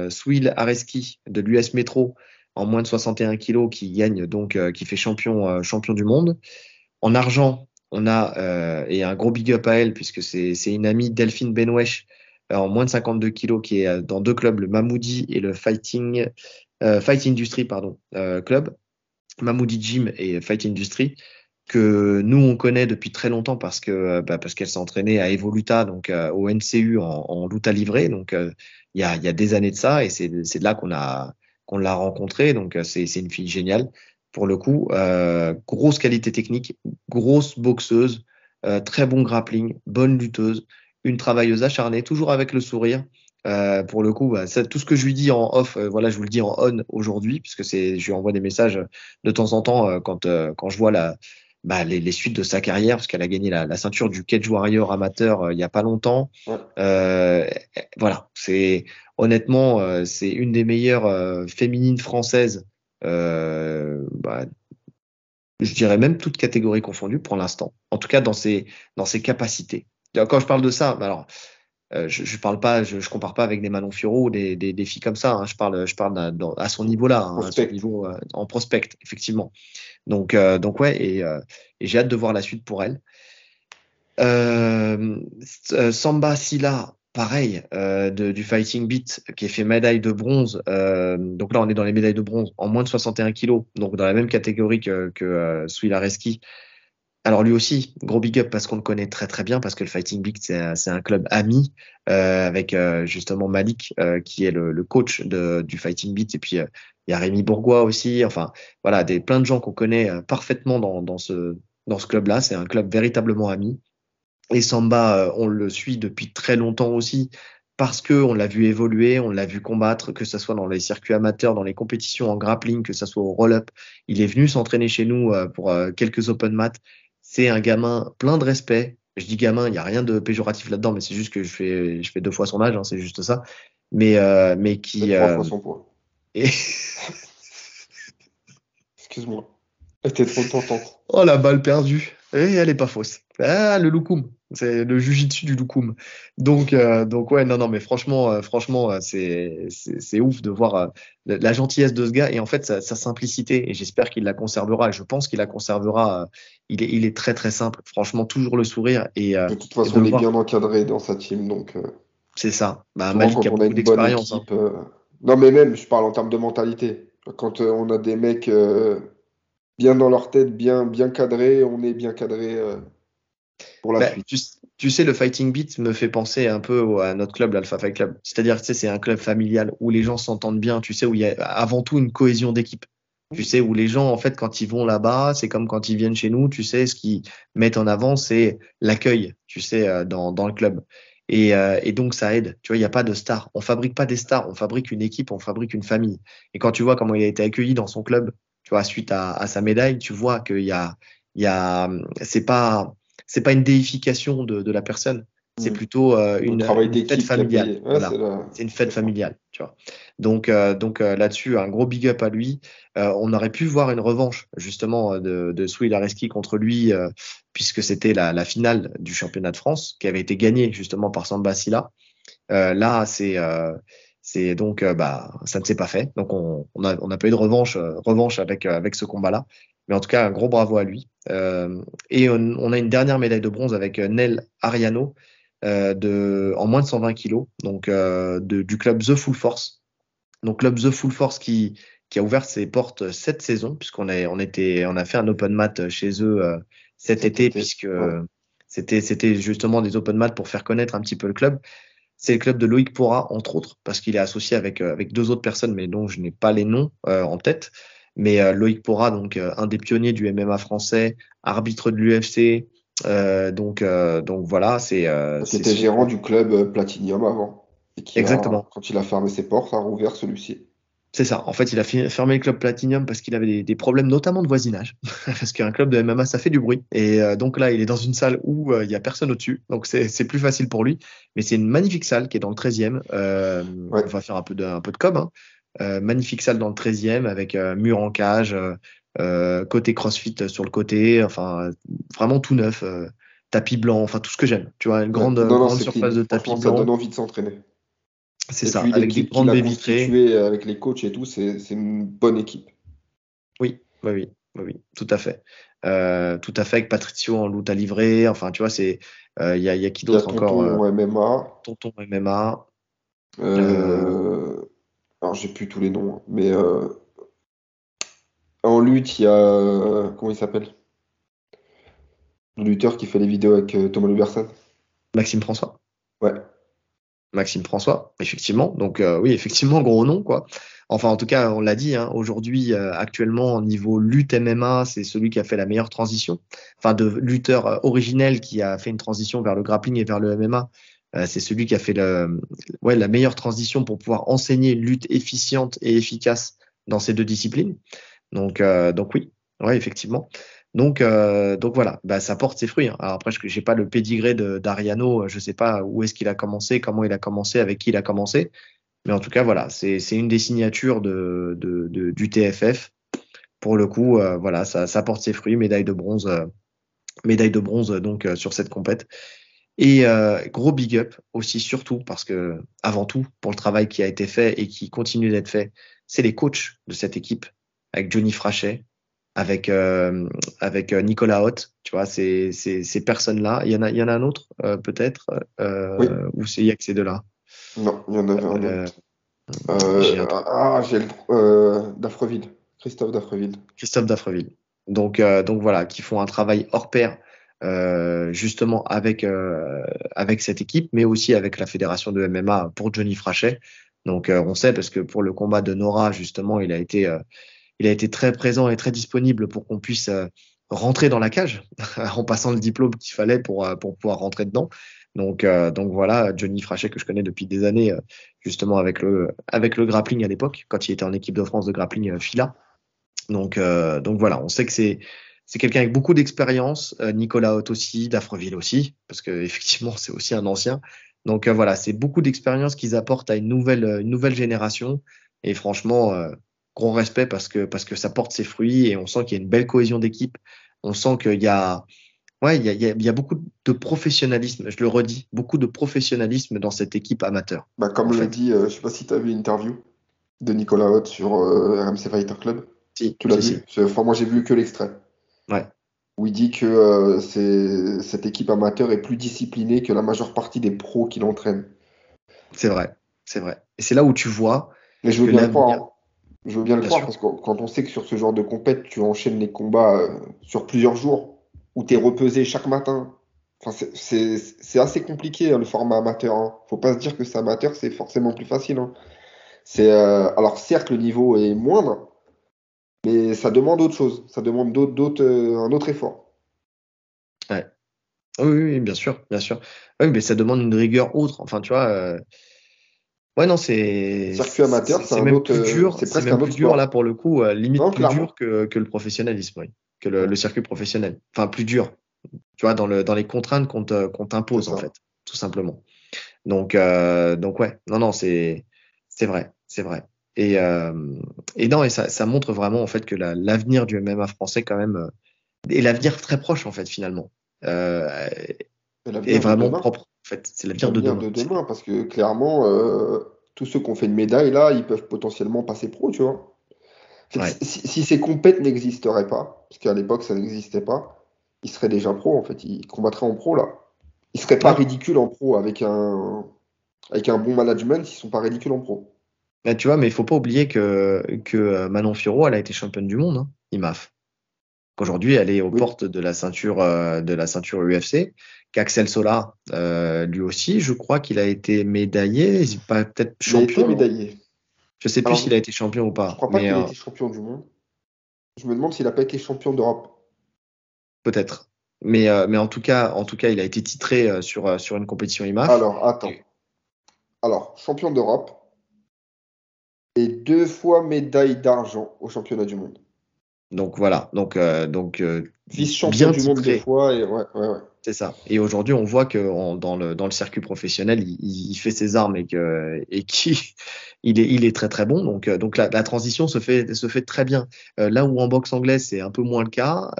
Souil Areski de l'US Metro en moins de 61 kilos qui gagne donc, qui fait champion du monde. En argent, on a, et un gros big up à elle, puisque c'est une amie, Delphine Benwesh, en moins de 52 kilos, qui est dans deux clubs, le Mamoudi et le Fight Industry, pardon, club. Mamoudi Gym et Fight Industry, que nous, on connaît depuis très longtemps parce qu'elle s'est entraînée à Evoluta, donc au NCU en lutte à livrer. Donc, il y a des années de ça, et c'est de là qu'on l'a rencontrée. Donc, c'est une fille géniale. Pour le coup, grosse qualité technique, grosse boxeuse, très bon grappling, bonne lutteuse, une travailleuse acharnée, toujours avec le sourire. Pour le coup, bah, tout ce que je lui dis en off, voilà, je vous le dis en on aujourd'hui, puisque je lui envoie des messages de temps en temps quand je vois les suites de sa carrière, parce qu'elle a gagné la ceinture du Cage Warrior amateur il y a pas longtemps. Ouais. Euh, voilà, honnêtement, c'est une des meilleures féminines françaises. Bah, je dirais même toutes catégories confondues pour l'instant. En tout cas, dans ses capacités. Quand je parle de ça, bah alors, je parle pas, je compare pas avec des Manon Fiorot ou des filles comme ça, hein. Je parle à son niveau là, hein, à son Prospect. niveau en prospect, effectivement. Donc ouais, et j'ai hâte de voir la suite pour elle. Euh, Samba Silla, pareil, du Fighting Beat, qui est fait médaille de bronze. Donc là, on est dans les médailles de bronze en moins de 61 kilos, donc dans la même catégorie que Swilareski. Alors lui aussi, gros big up parce qu'on le connaît très très bien, parce que le Fighting Beat, c'est un club ami avec justement Malik, qui est le coach du Fighting Beat. Et puis, il y a Rémi Bourgois aussi. Enfin, voilà, plein de gens qu'on connaît parfaitement dans ce club-là. C'est un club véritablement ami. Et Samba, on le suit depuis très longtemps aussi, parce que on l'a vu évoluer, on l'a vu combattre, que ce soit dans les circuits amateurs, dans les compétitions en grappling, que ce soit au roll-up. Il est venu s'entraîner chez nous pour quelques open mat. C'est un gamin plein de respect. Je dis gamin, il n'y a rien de péjoratif là-dedans, mais c'est juste que je fais deux fois son âge, hein, c'est juste ça. Mais C'est qui trois fois son poids. et Excuse-moi. Elle était trop tentante. oh, la balle perdue. Et elle est pas fausse. Ah, le loukoum. C'est le jujitsu du loukoum. Donc ouais, non, non, mais franchement, c'est ouf de voir la gentillesse de ce gars et en fait sa simplicité. Et j'espère qu'il la conservera. Et je pense qu'il la conservera. Il est très très simple. Franchement, toujours le sourire De toute et de façon, le il est voir. bien encadré dans sa team, donc C'est ça. Bah, souvent Malik quand a on a beaucoup une bonne d'expérience, hein. équipe. Non, mais même, je parle en termes de mentalité. Quand on a des mecs bien dans leur tête, bien cadrés, on est bien cadré pour la Bah, suite. tu sais, le Fighting Beat me fait penser un peu à notre club, l'Alpha Fight Club. C'est-à-dire, tu sais, c'est un club familial où les gens s'entendent bien, tu sais, où il y a avant tout une cohésion d'équipe. Tu sais, où les gens, en fait, quand ils vont là-bas, c'est comme quand ils viennent chez nous, tu sais, ce qu'ils mettent en avant, c'est l'accueil, tu sais, dans le club. Et donc, ça aide. Tu vois, il n'y a pas de stars. On fabrique pas des stars, on fabrique une équipe, on fabrique une famille. Et quand tu vois comment il a été accueilli dans son club, tu vois, suite à sa médaille, tu vois il y a, c'est pas une déification de la personne. C'est Mm. plutôt Le travail une fête d'équipe qui a familiale. payé. Ouais, Voilà. C'est une fête c'est fort. familiale, tu vois. Donc là-dessus, un gros big up à lui. On aurait pu voir une revanche justement de Souil Areski contre lui, puisque c'était la finale du championnat de France qui avait été gagnée justement par Samba Silla. Là, c'est donc bah ça ne s'est pas fait. Donc on a pas eu de revanche avec ce combat-là. Mais en tout cas, un gros bravo à lui. Et on a une dernière médaille de bronze avec Nel Ariano en moins de 120 kilos, donc du club The Full Force. Donc club The Full Force qui a ouvert ses portes cette saison, on a fait un open mat chez eux cet Cet été, été. puisque Ouais. c'était justement des open mat pour faire connaître un petit peu le club. C'est le club de Loïc Pora, entre autres, parce qu'il est associé avec deux autres personnes, mais dont je n'ai pas les noms en tête. Mais Loïc Pora, donc un des pionniers du MMA français, arbitre de l'UFC, donc voilà, Qui c'est était son gérant club. du club Platinum avant. Et Exactement. quand il a fermé ses portes, a rouvert celui-ci. C'est ça. En fait, il a fermé le club Platinum parce qu'il avait des problèmes, notamment de voisinage. Parce qu'un club de MMA, ça fait du bruit. Et donc là, il est dans une salle où il y a personne au-dessus. Donc c'est plus facile pour lui. Mais c'est une magnifique salle qui est dans le 13e. Ouais. On va faire un peu de com, hein. Magnifique salle dans le 13e avec mur en cage, côté CrossFit sur le côté. Enfin, vraiment tout neuf. Tapis blanc, enfin tout ce que j'aime. Tu vois, une Ouais. grande, Non, non, grande c'est clean. surface de tapis Franchement, ça donne blanc. envie de s'entraîner. C'est Et ça. puis Avec des l'équipe qu'il grandes a baies vitrées. constituée avec les coachs et tout, c'est une bonne équipe. Oui, oui, oui, oui, oui, tout à fait. Tout à fait avec Patricio en lutte à livrer. Enfin, tu vois, il y a qui Il y a d'autre encore? Tonton MMA. Tonton MMA. Euh, euh, alors, j'ai plus tous les noms, hein, mais en lutte, il y a. Comment il s'appelle? Le lutteur qui fait les vidéos avec Thomas Luberson. Maxime François. Ouais. Maxime François, effectivement. Donc oui, effectivement, gros nom, quoi. Enfin, en tout cas, on l'a dit, hein, aujourd'hui, actuellement, au niveau lutte MMA, c'est celui qui a fait la meilleure transition. Enfin, de lutteur originel qui a fait une transition vers le grappling et vers le MMA. C'est celui qui a fait ouais, la meilleure transition pour pouvoir enseigner une lutte efficiente et efficace dans ces deux disciplines. Donc oui, ouais, effectivement. Donc voilà, bah, ça porte ses fruits, hein. Alors après, je n'ai pas le pédigré d'Ariano, je sais pas où est-ce qu'il a commencé, comment il a commencé, avec qui il a commencé. Mais en tout cas, voilà, c'est une des signatures du TFF. Pour le coup, voilà, ça porte ses fruits, médaille de bronze donc sur cette compète. Et gros big up aussi, surtout parce que avant tout, pour le travail qui a été fait et qui continue d'être fait, c'est les coachs de cette équipe, avec Johnny Frachet, avec Nicolas Hoth, tu vois, ces personnes-là. Il y en a un autre, peut-être, Oui. ou il y a que ces deux-là. Non, il y en avait un Euh, autre. j'ai un trou. J'ai Dafreville. Christophe Dafreville. Christophe Daffreville. Donc voilà, qui font un travail hors pair, justement avec cette équipe, mais aussi avec la fédération de MMA pour Johnny Frachet. Donc on sait parce que pour le combat de Nora, justement, il a été très présent et très disponible pour qu'on puisse rentrer dans la cage en passant le diplôme qu'il fallait pour pouvoir rentrer dedans. Donc voilà, Johnny Frachet que je connais depuis des années, justement avec le grappling à l'époque, quand il était en équipe de France de grappling FILA. Donc voilà, on sait que c'est quelqu'un avec beaucoup d'expérience. Nicolas Haute aussi, Dafreville aussi, parce que effectivement c'est aussi un ancien. Donc voilà, c'est beaucoup d'expérience qu'ils apportent à une nouvelle génération. Et franchement, gros respect parce que ça porte ses fruits et on sent qu'il y a une belle cohésion d'équipe. On sent qu'il y a ouais, il y a beaucoup de professionnalisme. Je le redis, beaucoup de professionnalisme dans cette équipe amateur, Bah, en comme le fait. dit, je sais pas si tu as vu l'interview de Nicolas Haute sur RMC Fighter Club. Si, Tu l'as si, vu? si. Enfin, moi, j'ai vu que l'extrait. Ouais, Où il dit que cette équipe amateur est plus disciplinée que la majeure partie des pros qui l'entraînent. c'est vrai, c'est vrai. Et c'est là où tu vois Mais je veux que bien le croire, l'avenir, hein. Je veux bien le bien croire sûr. parce que quand on sait que sur ce genre de compète, tu enchaînes les combats sur plusieurs jours, où tu es repesé chaque matin. Enfin, c'est assez compliqué, hein, le format amateur, hein. Faut pas se dire que c'est amateur, c'est forcément plus facile, hein. Alors certes, le niveau est moindre, Mais ça demande autre chose. Ça demande un autre effort. Ouais. Oui, oui, oui, bien sûr, bien sûr. Oui, mais ça demande une rigueur autre. Enfin, tu vois, ouais, non, Circuit amateur, c'est même plus dur, c'est c'est presque même un plus autre dur là sport. pour le coup, limite Non, plus dur clairement. que le professionnalisme, oui, que Ouais, le circuit professionnel. Enfin, plus dur, tu vois, dans les contraintes qu'on c'est t'impose en ça. fait, tout simplement. Donc ouais, non, non, c'est vrai, c'est vrai. Et non, et ça montre vraiment en fait que l'avenir du MMA français quand même est l'avenir très proche en fait finalement, euh, C'est est l'avenir de vraiment demain. propre en fait. C'est l'avenir de L'avenir demain. de demain, parce que clairement, tous ceux qui ont fait une médaille, là, ils peuvent potentiellement passer pro, tu vois. En fait, Ouais. si ces compètes n'existeraient pas, parce qu'à l'époque, ça n'existait pas, ils seraient déjà pro, en fait. Ils combattraient en pro, là. Ils seraient pas Ouais. ridicules en pro avec un bon management, ils sont pas ridicules en pro. Mais tu vois, mais il faut pas oublier que Manon Fiorot, elle a été championne du monde, hein, IMAF. Qu'aujourd'hui, elle est aux Oui, portes de la ceinture UFC. Qu'Axel Sola, lui aussi, je crois qu'il a été médaillé, pas peut-être il a été champion, non? médaillé. Je sais plus Alors, s'il a été champion ou je pas, crois pas mais qu'il ait été champion du monde. Je me demande s'il a pas été champion d'Europe. peut-être. Mais en tout cas, il a été titré sur une compétition IMAF. Alors, attends. Alors, champion d'Europe et 2 fois médaille d'argent au championnat du monde. Donc voilà, Vice-champion bien du monde deux titré. fois et ouais, ouais, ouais. C'est ça. Et aujourd'hui, on voit que dans le circuit professionnel, il fait ses armes et qui il est très très bon. Donc la transition se fait très bien. Là où en boxe anglaise c'est un peu moins le cas,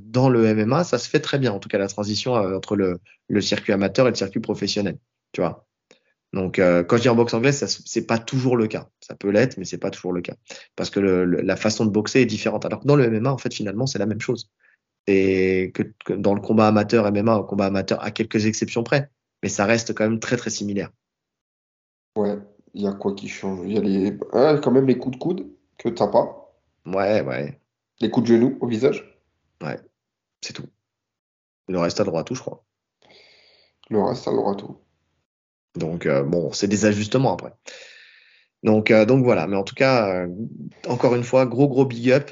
dans le MMA ça se fait très bien. En tout cas la transition entre le circuit amateur et le circuit professionnel. Tu vois. Donc quand je dis en boxe anglaise, c'est pas toujours le cas. Ça peut l'être, mais c'est pas toujours le cas parce que la façon de boxer est différente. Alors que dans le MMA en fait finalement c'est la même chose. Et que dans le combat amateur MMA, au combat amateur, à quelques exceptions près, mais ça reste quand même très très similaire. Ouais, il y a quoi qui change? Il y a quand même les coups de coude que t'as pas. Ouais, ouais, Les coups de genou au visage. ouais, c'est tout. Le reste à droite, tout, je crois. Le reste, ça l'aura tout. Donc bon, c'est des ajustements après. Donc voilà, mais en tout cas, encore une fois, gros big up.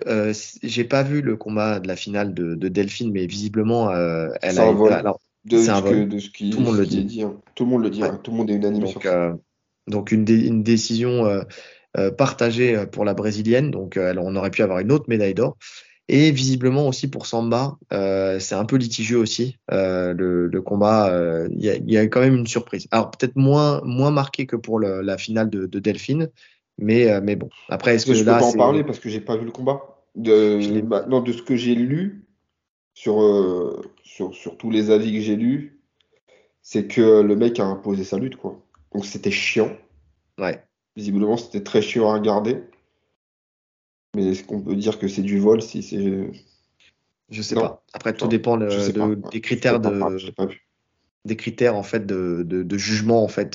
J'ai pas vu le combat de la finale de Delphine, mais visiblement, elle C'est a un été. vol Alors, c'est un vol. de Tout le monde ce le qui est dit. dit, hein. Tout le monde le dit, Ouais. hein. Tout le monde est unanime sur Donc, ça. une décision partagée pour la brésilienne. Donc, on aurait pu avoir une autre médaille d'or. Et visiblement aussi pour Samba, c'est un peu litigieux aussi. Le combat, il y a quand même une surprise. Alors peut-être moins marqué que pour la finale de Delphine, mais bon. Après, est-ce Ça, que je peux là, pas en parler c'est parce que j'ai pas vu le combat. je l'ai- Maintenant, de ce que j'ai lu sur tous les avis que j'ai lus, c'est que le mec a imposé sa lutte, quoi. Donc c'était chiant. ouais, Visiblement, c'était très chiant à regarder. Mais est-ce qu'on peut dire que c'est du vol si c'est... je sais Non, pas. Après, tu tout vois, dépend je sais pas. Ouais, des je peux critères pas parler, je l'ai pas vu. des critères en fait de jugement en fait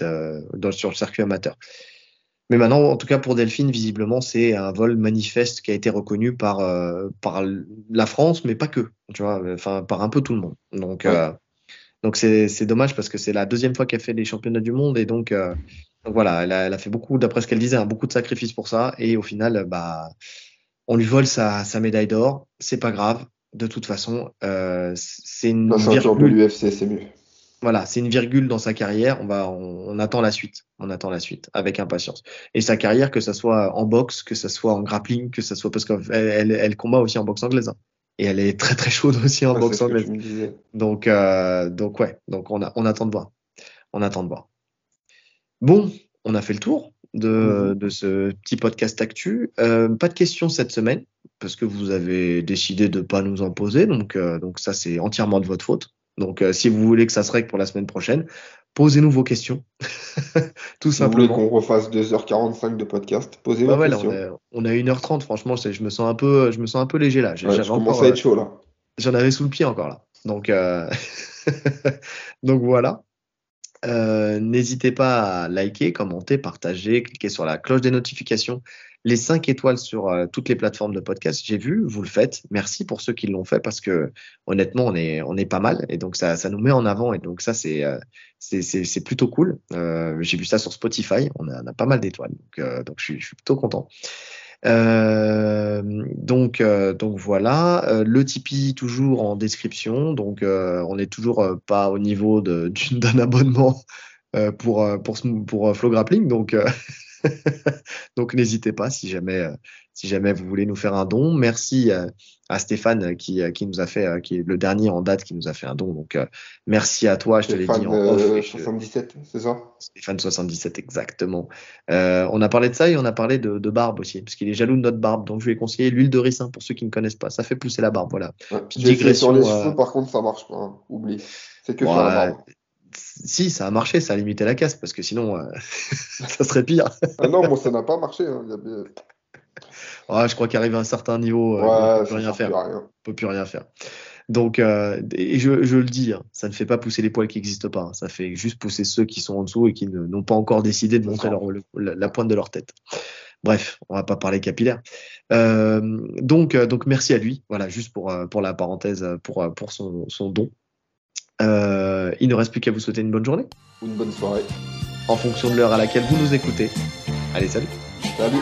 sur le circuit amateur. Mais maintenant, en tout cas pour Delphine, visiblement, c'est un vol manifeste qui a été reconnu par la France, mais pas que, tu vois, enfin par un peu tout le monde. Ouais. Donc c'est dommage parce que c'est la deuxième fois qu'elle fait les championnats du monde et donc voilà, elle a fait beaucoup, d'après ce qu'elle disait, hein, beaucoup de sacrifices pour ça et au final, bah on lui vole sa médaille d'or. C'est pas grave, de toute façon, c'est La une ceinture de virgule. l'UFC, c'est mieux. Voilà, c'est une virgule dans sa carrière. On attend la suite. On attend la suite avec impatience. Et sa carrière, que ça soit en boxe, que ça soit en grappling, que ça soit parce elle combat aussi en boxe anglaise, hein. Et elle est très très chaude aussi en Ouais, c'est boxe ce que tu anglaise. me disais. Donc ouais, donc on attend de voir. On attend de voir. Bon, on a fait le tour Mhm. de ce petit podcast actu. Pas de questions cette semaine parce que vous avez décidé de pas nous en poser, donc ça c'est entièrement de votre faute. Donc si vous voulez que ça se règle pour la semaine prochaine, posez-nous vos questions, tout Si vous voulez simplement. qu'on refasse 2h45 de podcast, posez Bah vos ouais, là questions. on a 1h30. Franchement, je me sens un peu léger là. Ouais, je J'avais commence encore, à être chaud là. j'en avais sous le pied encore là. Donc voilà. N'hésitez pas à liker, commenter, partager, cliquer sur la cloche des notifications, les 5 étoiles sur toutes les plateformes de podcast. J'ai vu, vous le faites. Merci pour ceux qui l'ont fait parce que honnêtement, on est pas mal et donc ça nous met en avant et donc ça c'est plutôt cool. J'ai vu ça sur Spotify, on a pas mal d'étoiles donc je suis plutôt content. Donc voilà, le Tipeee toujours en description. Donc on n'est toujours pas au niveau d'un abonnement pour Flow Grappling. Donc n'hésitez pas si jamais vous voulez nous faire un don. Merci à Stéphane qui nous a fait, qui est le dernier en date qui nous a fait un don. Donc merci à toi, je te l'ai dit Stéphane en off. 77, c'est ça? Stéphane 77 exactement. On a parlé de ça et on a parlé de barbe aussi, parce qu'il est jaloux de notre barbe. Donc je lui ai conseillé l'huile de ricin pour ceux qui ne connaissent pas. Ça fait pousser la barbe, voilà. Ouais. Petite J'ai essayé sur les digression. cheveux, par contre, ça marche pas, hein. Oublie. C'est que sur la Ouais, barbe. si, ça a marché, ça a limité la casse, parce que sinon, ça serait pire. Ah non, moi, ça n'a pas marché, hein. Ouais, je crois qu'arrivé à un certain niveau, on peut Ouais, plus ça rien sert faire. plus à On rien. peut plus rien faire. Donc, et je le dis, hein, ça ne fait pas pousser les poils qui n'existent pas, hein. Ça fait juste pousser ceux qui sont en dessous et qui n'ont pas encore décidé de C'est montrer ça. la pointe de leur tête. Bref, on va pas parler capillaire. Donc merci à lui. Voilà, juste pour la parenthèse, pour son don. Il ne reste plus qu'à vous souhaiter une bonne journée, Une bonne soirée. en fonction de l'heure à laquelle vous nous écoutez. Allez, salut! Salut!